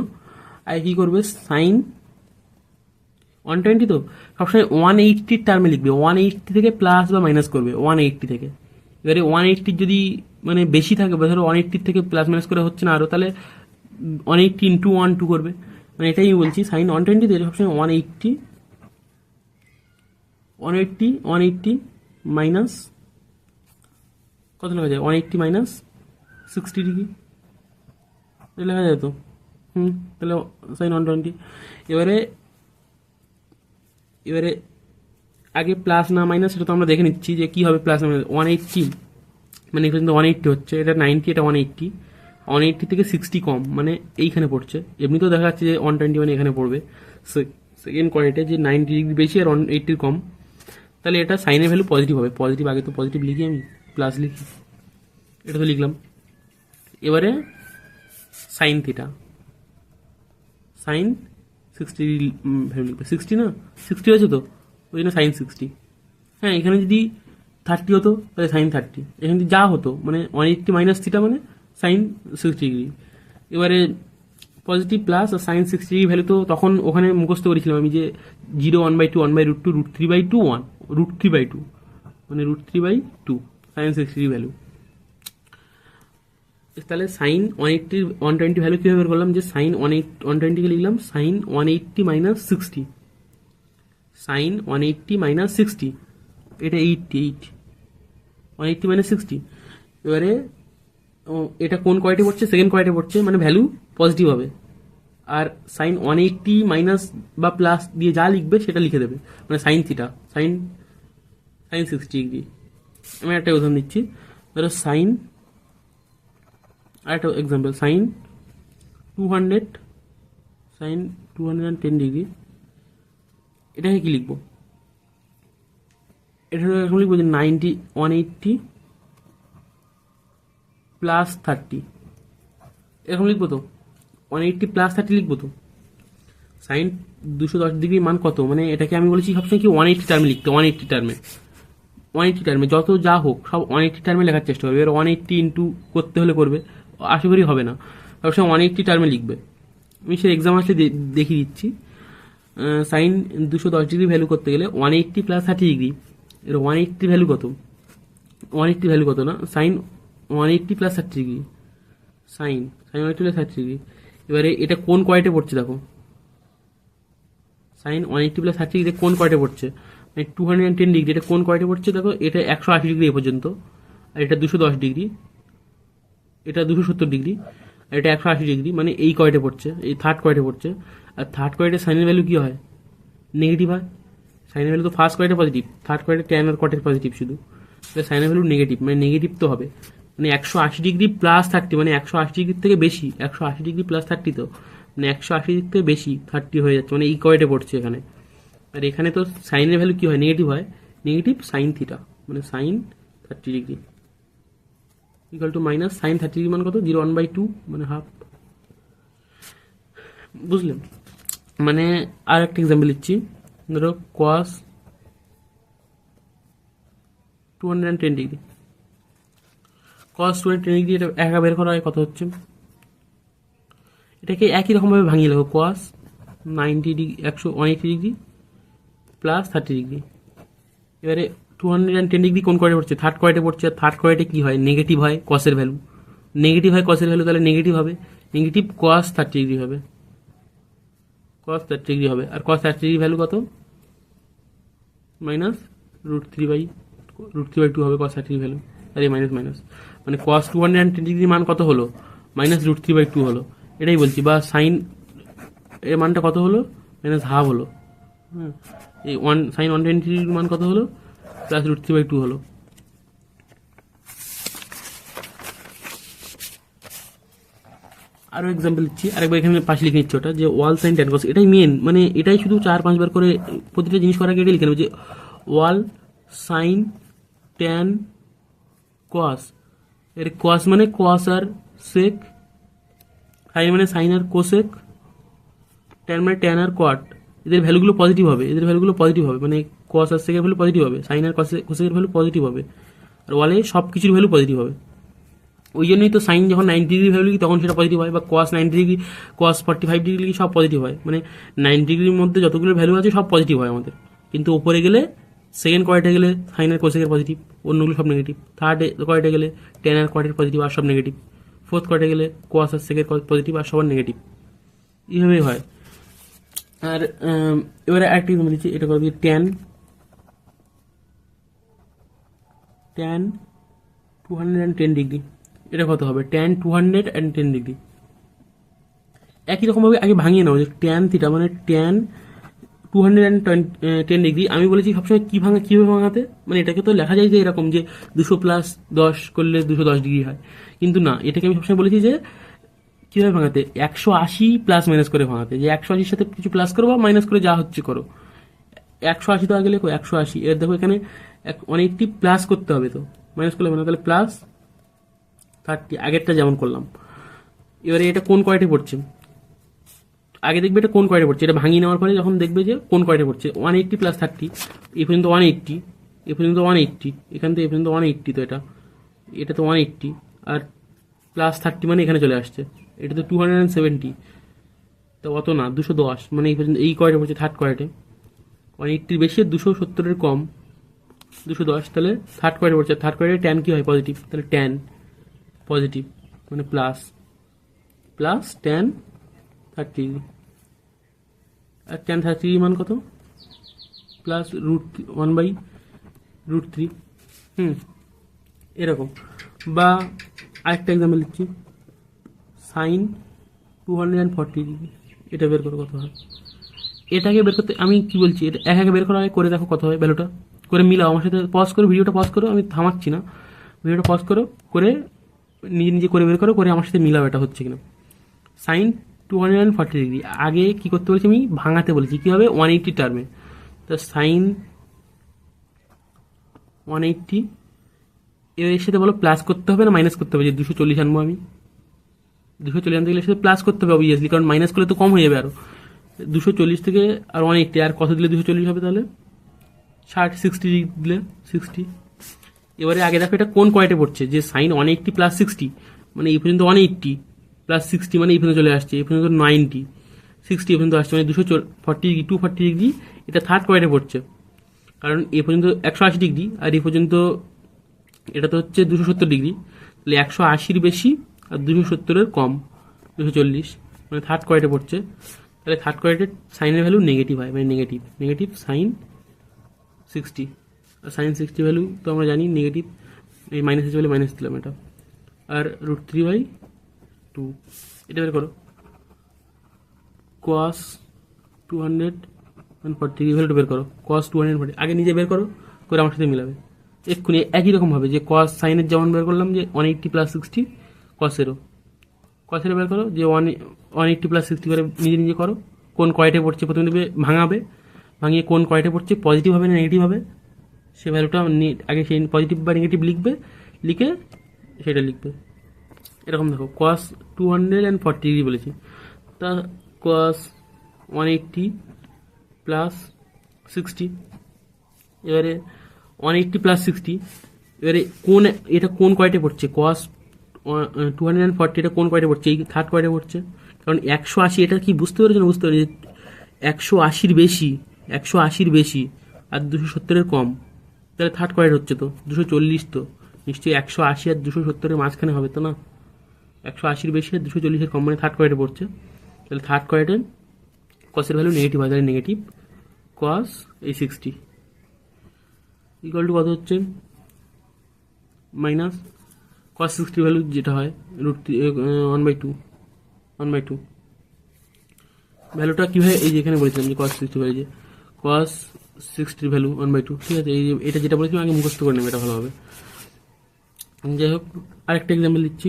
আগে কী করবে, সাইন 120 তো সবসময় 180 টার্মে লিখবে, 180 থেকে প্লাস বা মাইনাস করবে 180 থেকে। এবারে 180 যদি মানে বেশি থাকে, বা ধরো 180 থেকে প্লাস মাইনাস করে হচ্ছে না আরও, তাহলে 180 ইন্টু 1 2 করবে। মানে এটাই বলছি, সাইন 120 দিয়ে সবসময় 180 মাইনাস কত লেখা যায়, 180 মাইনাস 60 ডিগ্রি লেখা যায় তো। তাহলে সাইন 120। এবারে আগে প্লাস না মাইনাস সেটা তো আমরা দেখে নিচ্ছি যে কী হবে প্লাস না মাইনাস। 180 মানে এখানে 180 হচ্ছে, এটা 90, এটা 180। 180 থেকে 60 কম মানে এইখানে পড়ছে। এমনিতেও দেখা যাচ্ছে যে 120 মানে এখানে পড়বে। সেকেন্ড কোয়ালিটি যে 90 ডিগ্রি বেশি আর 180 কম, তাহলে এটা সাইনের ভ্যালু পজিটিভ হবে। পজিটিভ, আগে তো পজিটিভ লিখি, আমি প্লাস লিখি, এটা তো লিখলাম। এবারে সাইন থিটা, সাইন 60 ভ্যালু লিখবে। 60 না, 60 আছে তো, ওই জন্য সাইন 60। হ্যাঁ, এখানে যদি 30 হতো তাহলে সাইন 30, এখানে যদি যা হতো মানে 180 মাইনাস থিটা মানে সাইন 60 ডিগ্রি। এবারে পজিটিভ প্লাস আর সাইন 60 ডিগ্রি ভ্যালু তো তখন ওখানে মুখস্থ করেছিলাম আমি যে 0 1/2 1/√2 √3/2 1 √3/2 মানে √3/2 সাইন 60 ডিগ্রি ভ্যালু। তাহলে সাইন 180 120 ভ্যালু কীভাবে বের করলাম, যে সাইন 120কে লিখলাম সাইন 180 মাইনাস 60, সাইন 180 মাইনাস 60, এটা 88, 180 মাইনাস 60। এবারে এটা কোন কোয়ালিটি পড়ছে, সেকেন্ড কোয়ালিটি পড়ছে, মানে ভ্যালু পজিটিভ হবে। আর সাইন 180 মাইনাস বা প্লাস দিয়ে যা লিখবে সেটা লিখে দেবে, মানে সাইন থিটা, সাইন 60 ডিগ্রি। আমি একটা উদাহরণ দিচ্ছি, ধরো সাইন, আর একটা এক্সাম্পল, সাইন 210 ডিগ্রি। এটাকে কি লিখবো, এটা এখন লিখবো যে 180 প্লাস 30, এরকম লিখবো তো, 180 প্লাস 30 লিখবো তো। সাইন 210 ডিগ্রি মান কত, মানে এটাকে আমি বলেছি সবসময় কি 180 টার্মে লিখতে, 180 টার্মে যত যা হোক সব 180 টার্মে লেখার চেষ্টা করবে। এবার 180 ইন্টু করতে হলে করবে, আশা করি হবে না, সবসময় 180 টার্মে লিখবে। আমি সেই এক্সাম আসলে দেখিয়ে দিচ্ছি। সাইন 210 ডিগ্রি ভ্যালু করতে গেলে 180 প্লাস 30 ডিগ্রি, এর 180 ভ্যালু কত, 180 ভ্যালু কত না, sine 180 plus 30 degree, sine 180 plus 30 degree. এবারে এটা কোন কোয়ালিটি পড়ছে দেখো, সাইন 180 প্লাস 30 ডিগ্রি কোন কোয়ালিটি পড়ছে, মানে 210 ডিগ্রি, এটা কোন কোয়ালিটি পড়ছে দেখো, এটা 180 ডিগ্রি এ পর্যন্ত, আর এটা 210 ডিগ্রি, এটা 270 ডিগ্রি, আর এটা 180 ডিগ্রি, মানে এই কোয়ালিটি পড়ছে, এই থার্ড কোয়ালিটি পড়ছে। আর থার্ড কোয়ালিটি সাইনের ভ্যালু কি হয়, নেগেটিভ হয়। সাইনের ভ্যালু তো first quality positive, third quality tan আর কটের পজিটিভ শুধু, তাহলে সাইনের ভ্যালু নেগেটিভ, মানে নেগেটিভ তো হবে। মানে 180 ডিগ্রি প্লাস 30 মানে 180 ডিগ্রির থেকে বেশি, 180 ডিগ্রি প্লাস 30 তো মানে 180 ডিগ্রি থেকে বেশি 30 হয়ে যাচ্ছে, মানে এই কোয়ালিটি পড়ছে এখানে। আর এখানে তো সাইনের ভ্যালু কি হয়, নেগেটিভ হয়, নেগেটিভ সাইন থিটা মানে sine 30 degree equal to minus sine 30 degree মানে কত, 0 1/2 মানে হাফ। বুঝলেন? মানে আর একটা এক্সাম্পল দিচ্ছি, ধরো কস 210 ডিগ্রি, কস 210 ডিগ্রি, এটা একা বের করা হয় কত হচ্ছে, এটাকে একই রকমভাবে ভাঙিয়ে লেখো, কস 90 ডিগ্রি 180 ডিগ্রি প্লাস 30 ডিগ্রি। এবারে 210 ডিগ্রি কোন কোয়ালিটি পড়ছে, থার্ড কোয়ালিটি পড়ছে। আর থার্ড কোয়ালিটি কি হয়, নেগেটিভ হয় কসের ভ্যালু, নেগেটিভ হয় কসের ভ্যালু, তাহলে নেগেটিভ হবে, নেগেটিভ কস 30 ডিগ্রি হবে, কস 30 ডিগ্রি হবে। আর কস 30 ডিগ্রি ভ্যালু কত, মাইনাস √3/2 হবে cos 30 ভ্যালু, আর এই মাইনাস মাইনাস মানে cos 210 মান কত হলো, মাইনাস √3/2 হলো, এটাই বলছি। বা সাইন এর মানটা কত হলো, মাইনাস হাফ হলো। হ্যাঁ, এই সাইন 120 মান কত হলো, প্লাস √3/2 হলো। আরও এক্সাম্পল দিচ্ছি, আরেকবার এখানে পাশে লিখে নিচ্ছি ওটা, যে ওয়াল সাইন ট্যান কস, এটাই মেন, মানে এটাই শুধু 4-5 বার করে প্রতিটা জিনিস করার আগে এটাই লিখে নেবো, যে ওয়াল সাইন ট্যান কস। এর কস মানে কস আর সেক, সাইন মানে সাইন আর কোসেক, ট্যান মানে ট্যান আর কট। এদের ভ্যালুগুলো পজিটিভ হবে, মানে কস আর সেকের ভ্যালু পজিটিভ হবে, সাইন আর কোসেকের ভ্যালু পজিটিভ হবে, আর ওয়ালে সব কিছুর ভ্যালু পজিটিভ হবে। ওই জন্যই তো সাইন যখন 90 ডিগ্রি ভ্যালু লিখি তখন সেটা পজিটিভ হয়, বা cos 90 ডিগ্রি, cos 45 ডিগ্রি লিখি সব পজিটিভ হয়, মানে 90 ডিগ্রির মধ্যে যতগুলো ভ্যালু আছে সব পজিটিভ হয় আমাদের। কিন্তু উপরে গেলে সেকেন্ড কোয়ার্টে গেলে সাইন আর কোসেকের পজিটিভ, অন্যগুলো সব নেগেটিভ। থার্ড কোয়ার্টে গেলে টেন আর কোয়ার্টের পজিটিভ, আর সব নেগেটিভ। ফোর্থ কোয়ার্টে গেলে cos আর সেকের পজিটিভ, আর সবার নেগেটিভ। এইভাবেই হয়। আর এবারে আরেকটা এক্সাম্পল দিচ্ছি, এটা করবি ট্যান 210 ডিগ্রি, এটা কত হবে, ট্যান 210 ডিগ্রি। একই রকমভাবে আগে ভাঙিয়ে নাও, যে ট্যান থিটা মানে ট্যান 210 ডিগ্রি। আমি বলেছি সবসময় কীভাবে ভাঙাতে, মানে এটাকে তো লেখা যায় যে এরকম, যে 200 + 10 করলে 210 ডিগ্রি হয়, কিন্তু না, এটাকে আমি সবসময় বলেছি যে কীভাবে ভাঙাতে, 180 প্লাস মাইনাস করে ভাঙাতে, যে 180-র সাথে কিছু প্লাস করো বা মাইনাস করে যা হচ্ছে করো। 180 তো আগে লেখো, 180, এর দেখো এখানে 180 প্লাস করতে হবে, তো মাইনাস করলে হবে না, তাহলে প্লাস 30, আগেরটা যেমন করলাম। এবারে এটা কোন কয়টে পড়ছে, আগে দেখবে এটা কোন কয়টে পড়ছে, এটা ভাঙিয়ে নেওয়ার পরে যখন দেখবে যে কোন কয়টে পড়ছে, 180 + 30, এই পর্যন্ত 180, এ পর্যন্ত 180, এখান থেকে এ পর্যন্ত 180, তো এটা তো 180, আর প্লাস 30 মানে এখানে চলে আসছে, এটা তো 270, তো অত না, 210, মানে এই পর্যন্ত এই কয়টে পড়ছে, থার্ড কয়টে। 180 বেশি, 270 কম, 210, তাহলে থার্ড কয়টে পড়ছে, থার্ড কয়টে ট্যান কি হয়, পজিটিভ, তাহলে ট্যান পজিটিভ মানে প্লাস ট্যান 30, আর ট্যান 30 মান কত, প্লাস √1/√3। এরকম। বা আরেকটা এক্সাম্পল দিচ্ছি, সাইন 240 ডিগ্রি, এটা বের করো কত হয়। এটাকে বের করতে আমি কি বলছি, এটা একে বের করা হয়, করে দেখো কত হয় ভ্যালুটা, করে মিলাও আমার সাথে, পজ করো, ভিডিওটা পজ করো, আমি থামাচ্ছি না, ভিডিওটা পজ করো, করে নিজে করে বের করো, করে আমার সাথে মিলাও এটা হচ্ছে কিনা। সাইন 240 ডিগ্রি, আগে কি করতে বলেছি, আমি ভাঙাতে বলেছি, কি হবে, 180 টার্মে, তো সাইন 180, এর সাথে বলো প্লাস করতে হবে না মাইনাস করতে হবে, যে 240 আনবো আমি, 240 আনতে গেলে সাথে প্লাস করতে হবে অবভিয়াসলি, কারণ মাইনাস করলে তো কম হয়ে যাবে আরো। 240 থেকে আর 180, আর কত দিলে 240 হবে, তাহলে 60 দিলে 60। এবারে আগে দেখো এটা কোন কয়টে পড়ছে, যে সাইন 180 + 60, মানে এই পর্যন্ত 180 + 60, মানে এই পর্যন্ত চলে আসছে, এই পর্যন্ত 90, 60 এই পর্যন্ত আসছে, মানে 240 ডিগ্রি, এটা থার্ড কয়টে পড়ছে, কারণ এ পর্যন্ত 180 ডিগ্রি, আর এই পর্যন্ত এটা তো হচ্ছে 270 ডিগ্রি, তাহলে 180-র বেশি আর 270-এর কম, 240, মানে থার্ড কয়টে পড়ছে, তাহলে থার্ড কোয়াড্রেন্ট সাইনের ভ্যালু নেগেটিভ হয়, মানে নেগেটিভ সাইন 60, আর সাইন 60 ভ্যালু তো আমরা জানি নেগেটিভ, এই মাইনাস হিসেবে মাইনাস দিলাম এটা, আর √3/2, এটা বের করো, cos 240 ভ্যালুটা বের করো, cos 240, আগে নিজে বের করো, করে আমার সাথে মিলাবে এক্ষুনি। একই রকম ভাবে যে cos সাইনের যেমন বের করলাম, যে 180 + 60, cos-এরও বের করো, যে 180 + 60 করে নিজে করো, কোন কয়টে পড়ছে প্রথমে দেখবে, ভাঙিয়ে কোন কয়টে পড়ছে, পজিটিভ হবে না নেগেটিভ হবে, সে ভ্যালুটা আগে সেই পজিটিভ বা নেগেটিভ লিখে সেটা লিখবে। এরকম দেখো, cos 240 ডিগ্রি বলেছি, তা cos 180 + 60, এবারে 180 + 60, এবারে এটা কোন কয়টে পড়ছে, cos 240, এটা কোন কয়টে পড়ছে, এই থার্ড কয়টে পড়ছে, কারণ 180, এটা কি বুঝতে পেরেছো, 180-র বেশি, 180-র বেশি আর 270-এর কম, তাহলে থার্ড কয়টে হচ্ছে, তো 240, তো নিশ্চয়ই 180 আর 270-এর মাঝখানে হবে তো না, 180-র বেশি আর 240-এর কম, মানে থার্ড কয়টে পড়ছে, তাহলে থার্ড কয়টে কসের ভ্যালু নেগেটিভ হয়, তাহলে নেগেটিভ cos এই 60, ইকুয়াল টু কত হচ্ছে মাইনাস কস 60 ভ্যালু যেটা হয় √1/2 1/2 ভ্যালুটা কীভাবে এই যে এখানে বলেছিলাম যে কস 60 ভ্যালু যে কস 60 ভ্যালু 1/2, ঠিক আছে। এই যে এটা যেটা বলেছিলাম আগে মুখস্থ করে নেবে, এটা ভালো হবে। যাই হোক, আরেকটা এক্সাম্পল দিচ্ছি।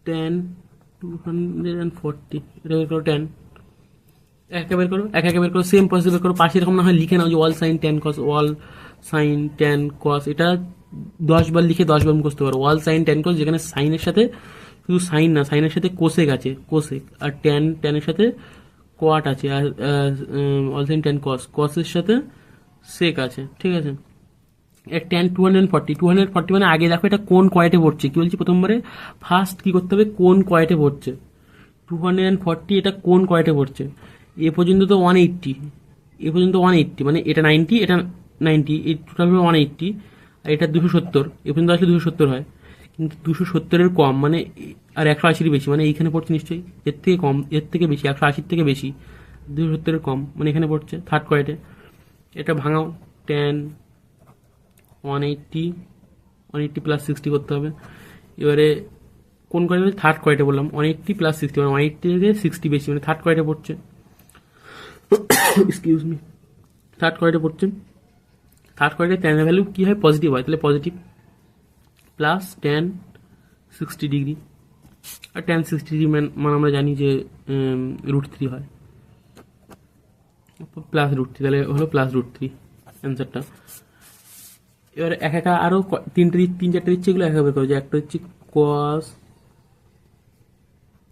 tan 240, এটা বের করো tan, একা বের করো, একা বের করো, সেম প্রসেস বের করো। পাশে এরকম না হয় লিখে নাও যে ওয়াল সাইন ট্যান কস, ওয়াল সাইন ট্যান কস, এটা 10 বার লিখে 10 বার মুখস্থ করো। ওয়াল সাইন ট্যান কস, যেখানে সাইনের সাথে শুধু সাইন না, সাইনের সাথে কোসেক আছে, কোসেক, আর ট্যানের সাথে কোয়াট আছে, আর ওয়াল সাইন ট্যান কস, কসের সাথে সেক আছে, ঠিক আছে। ট্যান 240 মানে আগে দেখো এটা কোন কয়েটে পড়ছে, কি বলছি প্রথমবারে ফার্স্ট কি করতে হবে, কোন কয়েটে পড়ছে। 240 এটা কোন কয়েটে পড়ছে, এ পর্যন্ত তো 180, এ পর্যন্ত 180 মানে এটা 90, এটা 90, এই টোটাল 180, আর এটা 270, এ পর্যন্ত আসলে 270 হয়, কিন্তু 270-এর কম মানে, আর 180-এর বেশি মানে এইখানে পড়ছে নিশ্চয়ই, এর থেকে কম, এর থেকে বেশি, 180-র থেকে বেশি, 270-এর কম মানে এখানে পড়ছে থার্ড কয়েটে। এটা ভাঙাও, ট্যান 180 প্লাস 60 করতে হবে। এবারে কোন কয়েটে, থার্ড কয়েটে বললাম, 180 প্লাস 60 মানে 180 থেকে 60 বেশি মানে থার্ড কয়েটে পড়ছে, এক্সকিউজ মি, থার্ড কয়েটে পড়ছে। থার্ড কয়েটে ট্যান ভ্যালু কী হয়, পজিটিভ হয়, তাহলে পজিটিভ প্লাস ট্যান 60 ডিগ্রি, আর ট্যান 60 ডিগ্রি মানে আমরা জানি যে √3 হয়, প্লাস √3, তাহলে হলো প্লাস √3 অ্যান্সারটা। এবার একা আরও তিন চারটে দিচ্ছে, এগুলো একা বের করো। যে একটা হচ্ছে কস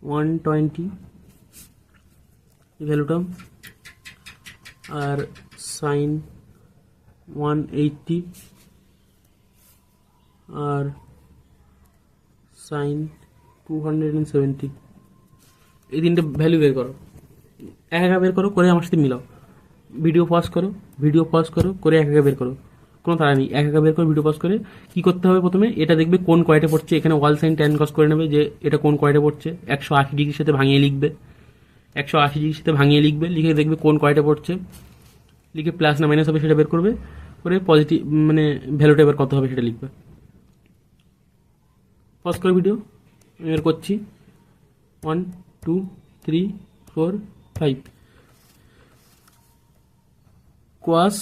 120 ভ্যালুটা, আর সাইন 180, আর সাইন 270, এই তিনটে ভ্যালু বের করো, একা বের করো, করে আমার সাথে মিলাও। ভিডিও পজ করো, করে একা বের করো, কোনো তারা নেই, একা বের করে ভিডিও পজ করে। কি করতে হবে প্রথমে, এটা দেখবে কোন কয়েটে পড়ছে, এখানে ওয়াল সাইন ট্যান কস করে নেবে যে এটা কোন কয়েটে পড়ছে, 180 ডিগ্রির সাথে ভাঙিয়ে লিখবে, 180 ডিগ্রির সাথে ভাঙিয়ে লিখবে, লিখে দেখবে কোন কয়েটে পড়ছে, লিখে প্লাস না মাইনাস হবে সেটা বের করবে, করে পজিটিভ মানে ভ্যালুটা এবার কত হবে সেটা লিখবে। পজ করে ভিডিও আমি বের করছি, 1 2 3 4 5। কস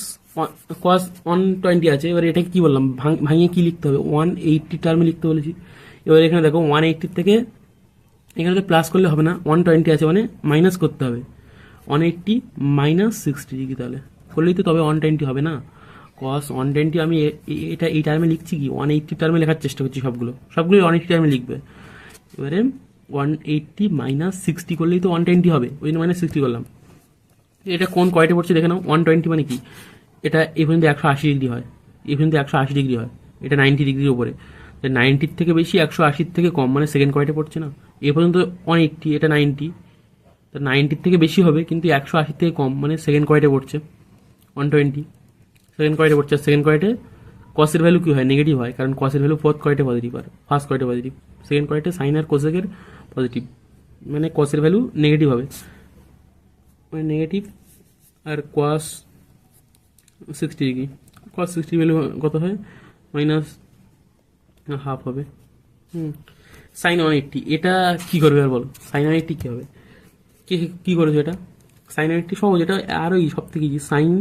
120 আছে, এবার এটাকে কি বললাম, ভাঙিয়ে কি লিখতে হবে, 180 টার্মে লিখতে বলেছি। এবার এখানে দেখো 180 থেকে এখানে তো প্লাস করলে হবে না, 120 আছে মানে মাইনাস করতে হবে, 180 মাইনাস 60 ডিগ্রি, তাহলে করলেই তো তবে 120 হবে না। কস 120 আমি এটা এই টার্মে লিখছি, কি 180 টার্মে লেখার চেষ্টা করছি, সবগুলোই 180 টার্মে লিখবে। এবারে 180 মাইনাস 60 করলেই তো 120 হবে, ওই জন্য মাইনাস 60 করলাম। এটা কোন কয়টে পড়ছে দেখে নাও, 120 মানে কি, এটা এই পর্যন্ত 180 ডিগ্রি হয়, এই পর্যন্ত 180 ডিগ্রি হয়, এটা 90 ডিগ্রির উপরে, 90-র থেকে বেশি 180-র থেকে কম মানে সেকেন্ড কয়টে পড়ছে না। এ পর্যন্ত 180, এটা 90, তা 90-র থেকে বেশি হবে কিন্তু 180 থেকে কম মানে সেকেন্ড কয়টে পড়ছে, 120 সেকেন্ড কয়টে পড়ছে। আর সেকেন্ড কয়টে কসের ভ্যালু কি হয়, নেগেটিভ হয়, কারণ কসের ভ্যালু ফোর্থ কয়টে পজিটিভ আর ফার্স্ট কয়টে পজিটিভ, সেকেন্ড কয়টে সাইন আর কোসেকের পজিটিভ, মানে কসের ভ্যালু নেগেটিভ হবে, মানে নেগেটিভ। আর কস 60 ডিগ্রি, কস 60 ভ্যালু কত হয়, মাইনাস হাফ হবে। সাইন 180, এটা কি করবে আর বলো, সাইন 180 কী হবে, কী করেছো এটা, সাইন 180 সহজ, এটা আরও সব থেকে ইজি। সাইন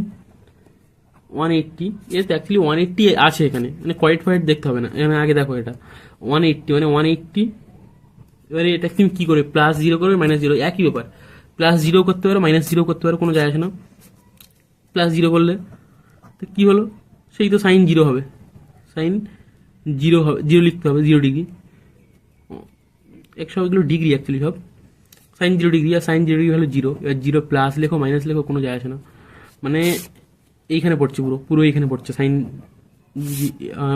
180, এর অ্যাকচুয়ালি 180 আছে এখানে, মানে কয়েট দেখতে হবে না, এখানে আগে দেখো এটা 180 মানে 180। এবারে এটা তুমি কী করবে, প্লাস 0 করবে মাইনাস 0, একই ব্যাপার, প্লাস 0 করতে পারো মাইনাস 0 করতে পারো, কোনো যায় আসে না। প্লাস 0 করলে তো কী হলো, সেই তো সাইন 0 হবে, সাইন 0 হবে, 0 লিখতে হবে, 0 ডিগ্রি, একশো এগুলো ডিগ্রি অ্যাকচুয়ালি সব, সাইন 0 ডিগ্রি, আর সাইন 0 ডিগ্রি হলো 0, এবার 0 প্লাস লেখো মাইনাস লেখো কোনো যায় আসে না, মানে এইখানে পড়ছে, পুরো এইখানে পড়ছে সাইন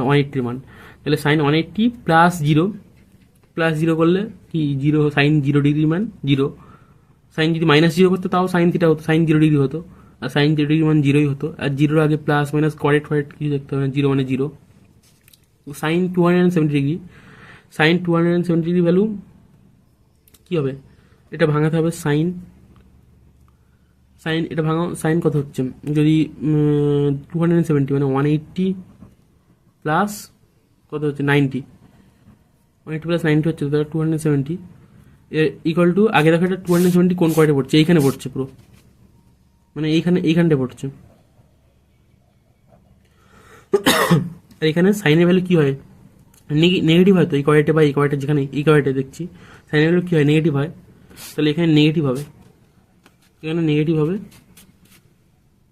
180 মান, তাহলে সাইন 180 প্লাস 0 করলে কি 0, সাইন 0 ডিগ্রি মান 0, সাইন যদি মাইনাস 0 করতো তাও সাইন থিটা হতো, সাইন 0 ডিগ্রি হতো, আর সাইন 0 ডিগ্রি মান 0ই হতো, আর 0-র আগে প্লাস মাইনাস করেক্ট কিছু দেখতে হবে না, 0 মানে 0। Sine 270 degree, sine 270 degree value কী হবে, এটা ভাঙাতে হবে, সাইন সাইন এটা ভাঙো, সাইন কত হচ্ছে যদি 270 মানে 180 প্লাস কত হচ্ছে 90, 180 প্লাস 90 হচ্ছে, তাহলে 270 ইকুয়াল টু, আগে দেখো এটা 270 কোন কয়টা পড়ছে, এইখানে পড়ছে পুরো, মানে এইখানটা পড়ছে। আর এখানে সাইনের ভ্যালু কি হয়, নেগেটিভ হয়, তো এই কয়টা বা এই কয়টা, যেখানে এই কয়টা দেখছি সাইনের ভ্যালু কি হয়, নেগেটিভ হয়, তাহলে এখানে নেগেটিভ হবে, এখানে নেগেটিভ হবে,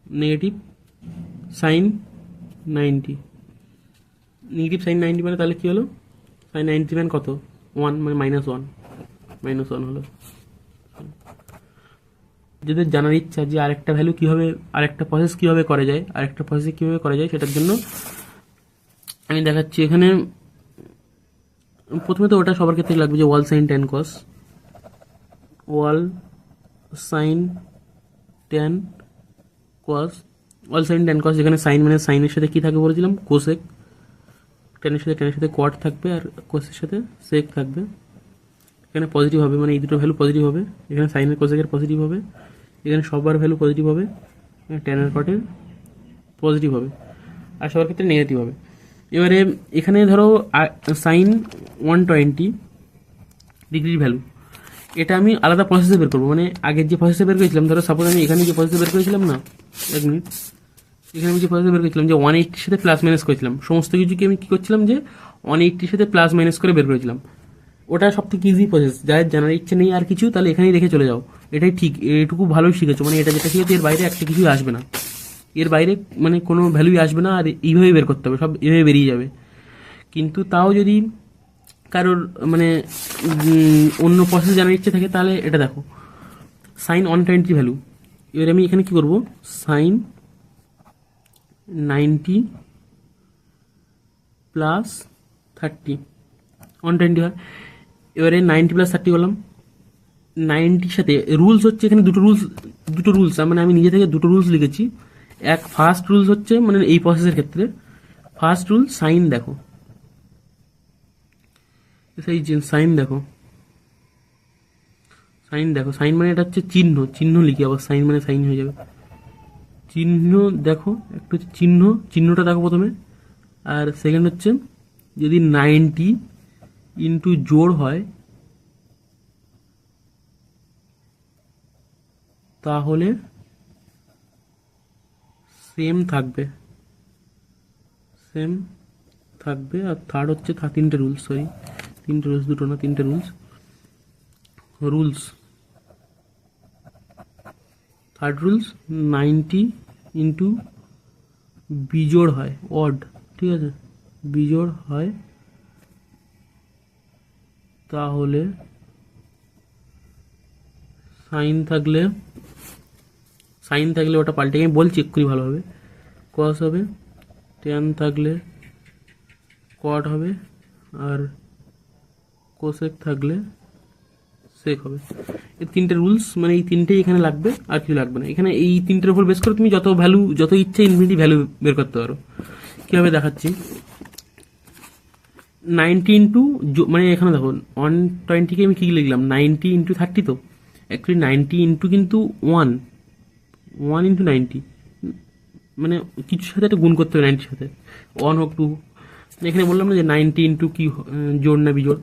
নেগেটিভ সাইন 90, নেগেটিভ সাইন 90 মানে তাহলে কি হলো, সাইন 90 মানে কত 1, মানে -1 হলো। যদি জানার ইচ্ছা যে আরেকটা ভ্যালু কীভাবে, আরেকটা প্রসেস কীভাবে করা যায়, সেটার জন্য আমি দেখাচ্ছি। এখানে প্রথমে তো ওটা সবার ক্ষেত্রে লাগবে যে ওয়াল সাইন ট্যান কস, ওয়াল সাইন ট্যান কস, ওয়াল সাইন ট্যান কস, যেখানে সাইন মানে সাইনের সাথে কী থাকে বলেছিলাম, কোসেক, ট্যানের সাথে কোয়াট থাকবে, আর কোসের সাথে সেক থাকবে। এখানে পজিটিভ হবে, মানে এই দুটো ভ্যালু পজিটিভ হবে, এখানে সাইনের কোসেকের পজিটিভ হবে, এখানে সবার ভ্যালু পজিটিভ হবে, ট্যানের কটের পজিটিভ হবে, আর সবার ক্ষেত্রে নেগেটিভ হবে। এবারে এখানে ধরো সাইন 120 ডিগ্রির ভ্যালু, এটা আমি আলাদা প্রসেসে বের করবো, মানে আগের যে প্রসেসে বের করেছিলাম, ধরো সাপোজ আমি এখানে যে প্রসেসে বের করেছিলাম না, 1 মিনিট, এখানে আমি যে প্রসেসে বের করেছিলাম যে 180-র সাথে প্লাস মাইনাস করেছিলাম, সমস্ত কিছুকে আমি কী করছিলাম যে 180-র সাথে প্লাস মাইনাস করে বের করেছিলাম, ওটা সব থেকে ইজি প্রসেস। যাদের জানার ইচ্ছে নেই আর কিছু, তাহলে এখানেই রেখে চলে যাও, এটাই ঠিক, এটুকু ভালোই শিখেছো, মানে এটা যেটা শিখেছো এর বাইরে একটা কিছুই আসবে না, এর বাইরে মানে কোনো ভ্যালুই আসবে না, আর এইভাবেই বের করতে হবে, সব এভাবে বেরিয়ে যাবে। কিন্তু তাও যদি কারোর মানে অন্য প্রসেস জানার ইচ্ছে থাকে, তাহলে এটা দেখো, সাইন 120 ভ্যালু, এবার আমি এখানে কি করব, সাইন 90 প্লাস 30, 120 হয়, এবারে 90 প্লাস 30 করলাম, 90-র সাথে রুলস হচ্ছে এখানে দুটো রুলস, মানে আমি নিজে থেকে দুটো রুলস লিখেছি। ফার্স্ট রুলস হচ্ছে, মানে এই প্রসেসের ক্ষেত্রে ফার্স্ট রুল, সাইন দেখো, সেই সাইন দেখো, সাইন মানে এটা হচ্ছে চিহ্ন লিখি, আবার সাইন মানে সাইন হয়ে যাবে, চিহ্ন দেখো, একটা হচ্ছে চিহ্নটা দেখো প্রথমে, আর সেকেন্ড হচ্ছে যদি 90 ইন্টু জোড় হয় তাহলে সেম থাকবে, আর থার্ড হচ্ছে তিনটে রুলস, দুটো না, তিনটে রুলস, থার্ড রুলস 90 ইন্টু বিজোড় হয় অড, ঠিক আছে, বিজোড় হয় তাহলে সাইন থাকলে ওটা পাল্টে, আমি বলছি এক্ষুনি ভালোভাবে, কস হবে, ট্যান থাকলে কট হবে, আর কোসেক থাকলে সেক হবে। এই তিনটে রুলস, মানে এই তিনটেই এখানে লাগবে, আর কিছু লাগবে না। এখানে এই তিনটের উপর বেস করে তুমি যত ইচ্ছে ইনফিনিটি ভ্যালু বের করতে পারো। কীভাবে দেখাচ্ছি, 90 ইন্টু, মানে এখানে দেখো 120-কে আমি কী লিখলাম, 90 ইন্টু 30, তো অ্যাকচুয়ালি 90 ইন্টু কিন্তু 1 ইন্টু 90, মানে কিছুর সাথে একটা গুণ করতে হবে, 90-র সাথে 1 হোক 2, এখানে বললাম না যে 90 ইন্টু কি জোড় না বিজোড়।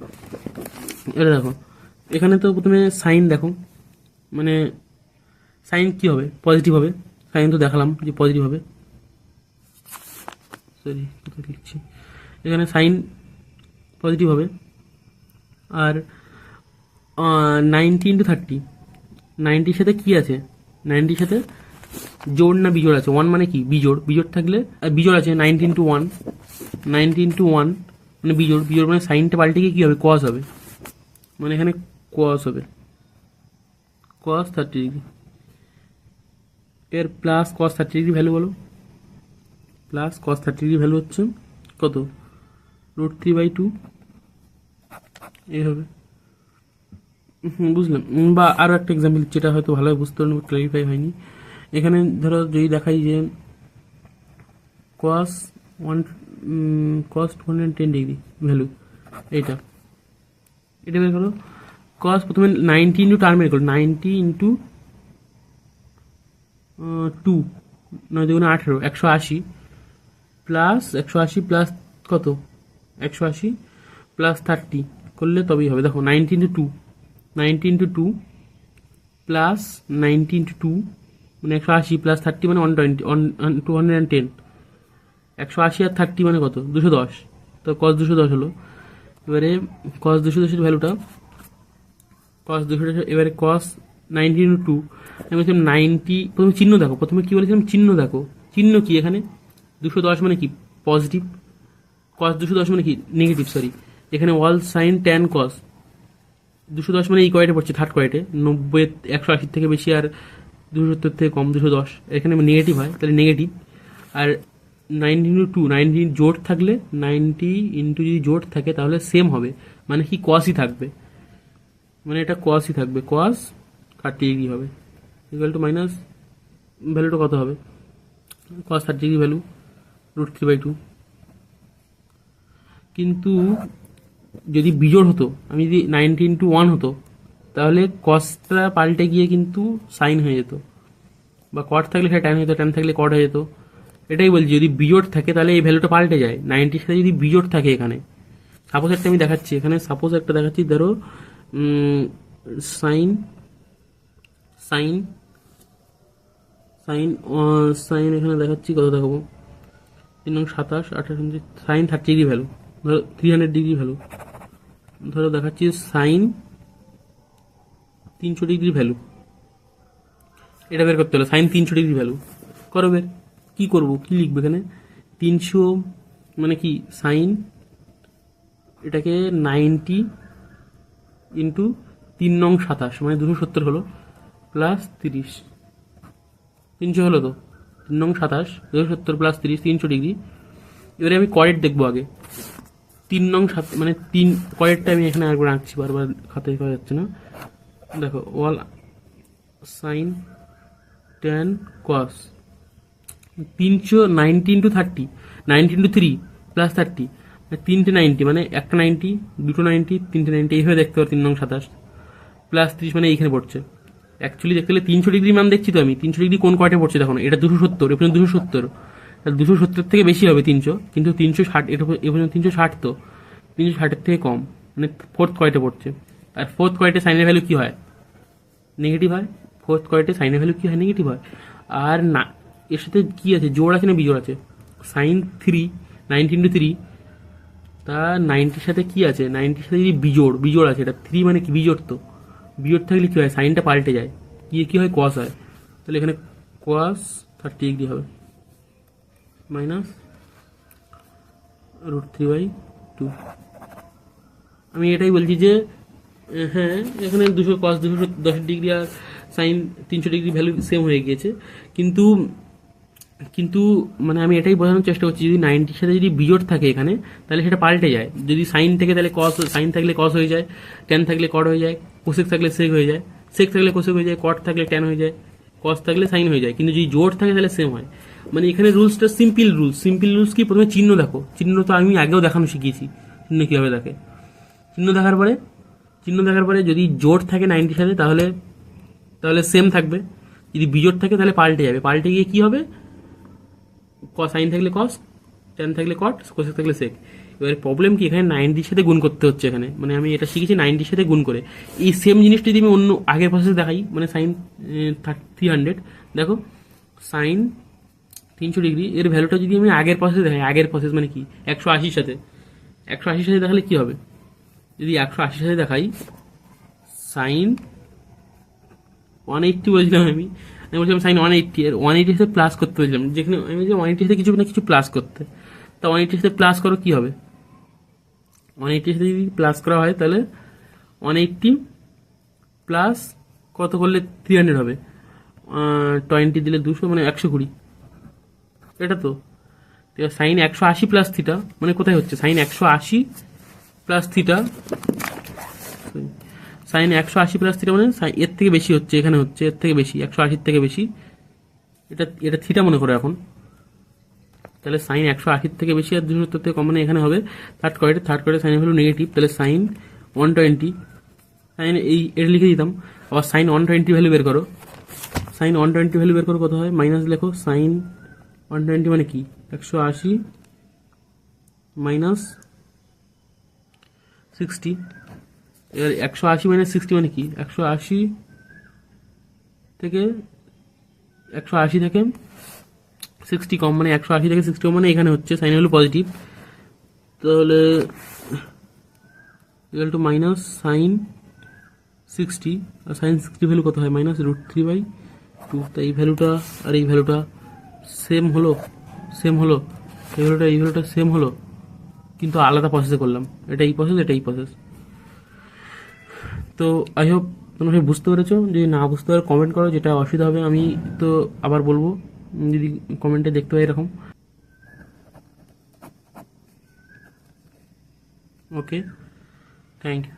এটা দেখো, এখানে তো প্রথমে সাইন দেখো, মানে সাইন কি হবে, পজিটিভ হবে, সাইন তো দেখালাম যে পজিটিভ হবে, সরি কোথায় লিখছি, এখানে সাইন পজিটিভ হবে, আর 90 ইন্টু 30, 90-র সাথে কি আছে, 90-র সাথে জোড় না বিজোড় আছে, 1 মানে কি বিজোড় থাকলে, বিজোড় আছে 90 ইন্টু 1, মানে বিজোড় মানে সাইনটা পাল্টে গিয়ে কী হবে, কস হবে, মানে এখানে কস হবে, কস 30 ডিগ্রি, এর প্লাস কস 30 ডিগ্রি ভ্যালু বলো, প্লাস কস 30 ডিগ্রি ভ্যালু হচ্ছে কত, √3/2, এই হবে। বুঝলাম, বা আরও একটা এক্সাম্পল, যেটা হয়তো ভালোভাবে বুঝতে পারলাম, ক্লারিফাই হয়নি। এখানে ধরো যদি দেখাই যে cos 210 ডিগ্রি ভ্যালু, এটা বের করো, cos প্রথমে 90 ইন্টু টার্ম বের করো, 90 ইন্টু টু, 9 × 2 = 18, 180 কত, 180 + 30 করলে তবেই হবে। দেখো 90 × 2, 90 × 2 প্লাস 90 × 2 মানে 180 + 30 মানে 210, 180 আর 30 মানে কত, 210, তো cos 210 হলো। এবারে cos 210 ভ্যালুটা, এবারে cos 90 × 2, আমি বলছিলাম 90, প্রথমে চিহ্ন দেখো, প্রথমে কি বলেছিলাম, চিহ্ন দেখো, চিহ্ন কি এখানে, 210 মানে কি পজিটিভ, cos 210 মানে কি নেগেটিভ, সরি, এখানে অল সাইন ট্যান cos 210 মানে এই কোয়াইটে পড়ছে, থার্ড কোয়াইটে, 90, 180 থেকে বেশি আর 270 থেকে কম 210, এখানে নেগেটিভ হয়, তাহলে নেগেটিভ। আর 90 × 2, 90 জোট থাকলে, 90 ইন্টু যদি জোট থাকে তাহলে সেম হবে, মানে কি কসই থাকবে, মানে এটা কসই থাকবে, কস 30 হবে, ইকুয়াল টু মাইনাস ভ্যালুটা কত হবে, cos 30 ভ্যালু √3/2। কিন্তু যদি বিজোড় হতো, আমি যদি 90 × 1 হতো, তাহলে কসটা পাল্টে গিয়ে কিন্তু সাইন হয়ে যেত, বা কট থাকলে সেটা ট্যান হয়ে যেত, ট্যান থাকলে কট হয়ে যেত। এটাই বলছি, যদি বিজোড় থাকে তাহলে এই ভ্যালুটা পাল্টে যায়। 90-র সাথে যদি বিজোড় থাকে, এখানে সাপোজ একটা আমি দেখাচ্ছি, এখানে সাপোজ একটা দেখাচ্ছি, ধরো সাইন সাইন সাইন সাইন এখানে দেখাচ্ছি, কত দেখাবো, 3×27, 28, সাইন 30 ভ্যালু, ধরো 300 ভ্যালু, ধরো দেখাচ্ছি সাইন 300 ভ্যালু, এটা বের করতে হলো, সাইন 300 ভ্যালু করো বের। কি করবো, কি লিখবো এখানে, 300 মানে কি সাইন, এটাকে 90 ইন্টু 3×27 মানে 270 হলো, প্লাস 30, 300 হলো তো, 3×27, 270 + 30, 300। এবারে আমি কয়েট দেখবো আগে, 3×7 মানে 3 কয়েটটা আমি এখানে আরেকবার আঁকছি, বারবার খাতায় করা যাচ্ছে না। দেখো অল সাইন ট্যান কস 390 × 30, 90 × 3 + 30, তিনটে 90 মানে একটা 90, দুটো 90, তিনটে 90, এইভাবে দেখতে পারো। 3×27 + 30 মানে এইখানে পড়ছে। অ্যাকচুয়ালি দেখতে গেলে 300 মান দেখছি তো আমি, 300 কোন কয়টে পড়ছে দেখো, এটা 270, এখানে 270, 270 থেকে বেশি হবে 300, কিন্তু 360, এটা এখানে 360, তো 360 থেকে কম, মানে ফোর্থ কয়টে পড়ছে। আর ফোর্থ কয়টে সাইনের ভ্যালু কি হয়, নেগেটিভ হয়। ফোর্থ কয়টে সাইনের ভ্যালু কি হয়, নেগেটিভ হয়। আর না, এর সাথে কি আছে, জোড় আছে না বিজোড় আছে, সাইন 3, 90 × 3, তা 90-র সাথে কি আছে, 90-র সাথে যদি বিজোড় আছে, এটা 3 মানে কি বিজোড়, তো বিজোড় থাকলে কি হয়, সাইনটা পাল্টে যায়, কি হয় কস হয়, তাহলে এখানে cos 30 হবে, মাইনাস √3/2। আমি এটাই বলছি যে হ্যাঁ, এখানে 210 আর সাইন 300 ভ্যালু সেম হয়ে গিয়েছে, কিন্তু কিন্তু মানে আমি এটাই বোঝানোর চেষ্টা করছি, যদি 90-র সাথে যদি বিজোড় থাকে এখানে, তাহলে সেটা পাল্টে যায়। যদি সাইন থেকে তাহলে কস, সাইন থাকলে কস হয়ে যায়, ট্যান থাকলে কট হয়ে যায়, কোসেক থাকলে সেক হয়ে যায়, সেক থাকলে কোসেক হয়ে যায়, কট থাকলে ট্যান হয়ে যায়, কস থাকলে সাইন হয়ে যায়। কিন্তু যদি জোড় থাকে তাহলে সেম হয়। মানে এখানে রুলসটা সিম্পল রুলস কি, প্রথমে চিহ্ন দেখো, চিহ্ন তো আমি আগেও দেখানো শিখিয়েছি, চিহ্ন কীভাবে দেখে। চিহ্ন দেখার পরে যদি জোড় থাকে 90-র সাথে, তাহলে সেম থাকবে, যদি বিজোড় থাকে তাহলে পাল্টে যাবে, পাল্টে গিয়ে কি হবে, সাইন থাকলে কস, ট্যান থাকলে কট, কোসেক থাকলে সেক। এবার প্রবলেম কি, এখানে 90-র সাথে গুণ করতে হচ্ছে এখানে, মানে আমি এটা শিখেছি 90-র সাথে গুণ করে। এই সেম জিনিসটা যদি আমি অন্য আগের প্রসেসে দেখাই, মানে সাইন 300, দেখো সাইন 300 এর ভ্যালুটা যদি আমি আগের প্রসেসে দেখাই, আগের প্রসেস মানে কি 180-র সাথে, 180-র সাথে দেখালে কি হবে, যদি 180-র সাথে দেখাই, সাইন 180 বলেছিলাম আমি বলছিলাম সাইন 180, এর 180-র সাথে প্লাস করতে বলছিলাম, যেখানে আমি বলছিলাম 180-র সাথে কিছু না কিছু প্লাস করতে, তা 180-র সাথে প্লাস করো, কি হবে, 180-র সাথে যদি প্লাস করা হয় তাহলে 180 প্লাস কত করলে 300 হবে, 20 দিলে 200 মানে 120, এটা তো সাইন 180 প্লাস থিটা, মানে কোথায় হচ্ছে sine 180 plus theta, sine 180 plus theta মানে এর থেকে বেশি হচ্ছে, এখানে হচ্ছে এর থেকে বেশি, 180-র থেকে বেশি, এটা থিটা মনে করো এখন, তাহলে সাইন 180-র থেকে বেশি আর 270 থেকে কম, মানে এখানে হবে থার্ড কোয়ার্টে সাইনের ভ্যালু নেগেটিভ, তাহলে সাইন 120, সাইন এটা লিখে দিতাম। আবার সাইন 120 ভ্যালু বের করো, সাইন 120 ভ্যালু বের করে কত হয়, মাইনাস লেখো সাইন 120 মানে কি 180 মাইনাস 60। এবার 180 মাইনাস 60 মানে কি 180 থেকে 60 কম, মানে 180 থেকে 60 কম, মানে এখানে হচ্ছে সাইন ভ্যালু পজিটিভ। তাহলে ইকুয়াল টু মাইনাস সাইন 60, আর সাইন 60 ভ্যালু কত হয় -√3/2। তাই এই ভ্যালুটা আর এই ভ্যালুটা সেম হলো, এই ভ্যালুটা সেম হলো, কিন্তু আলাদা প্রসেসে করলাম, এটা এই প্রসেস, এটা এই প্রসেস। তো আই হোপ তোমরা সবাই বুঝতে পেরেছো। যদি না বুঝতে পারো কমেন্ট করো, যেটা অসুবিধা হবে আমি তো আবার বলবো, যদি কমেন্টে দেখতে পাই এরকম। ওকে, থ্যাংক ইউ।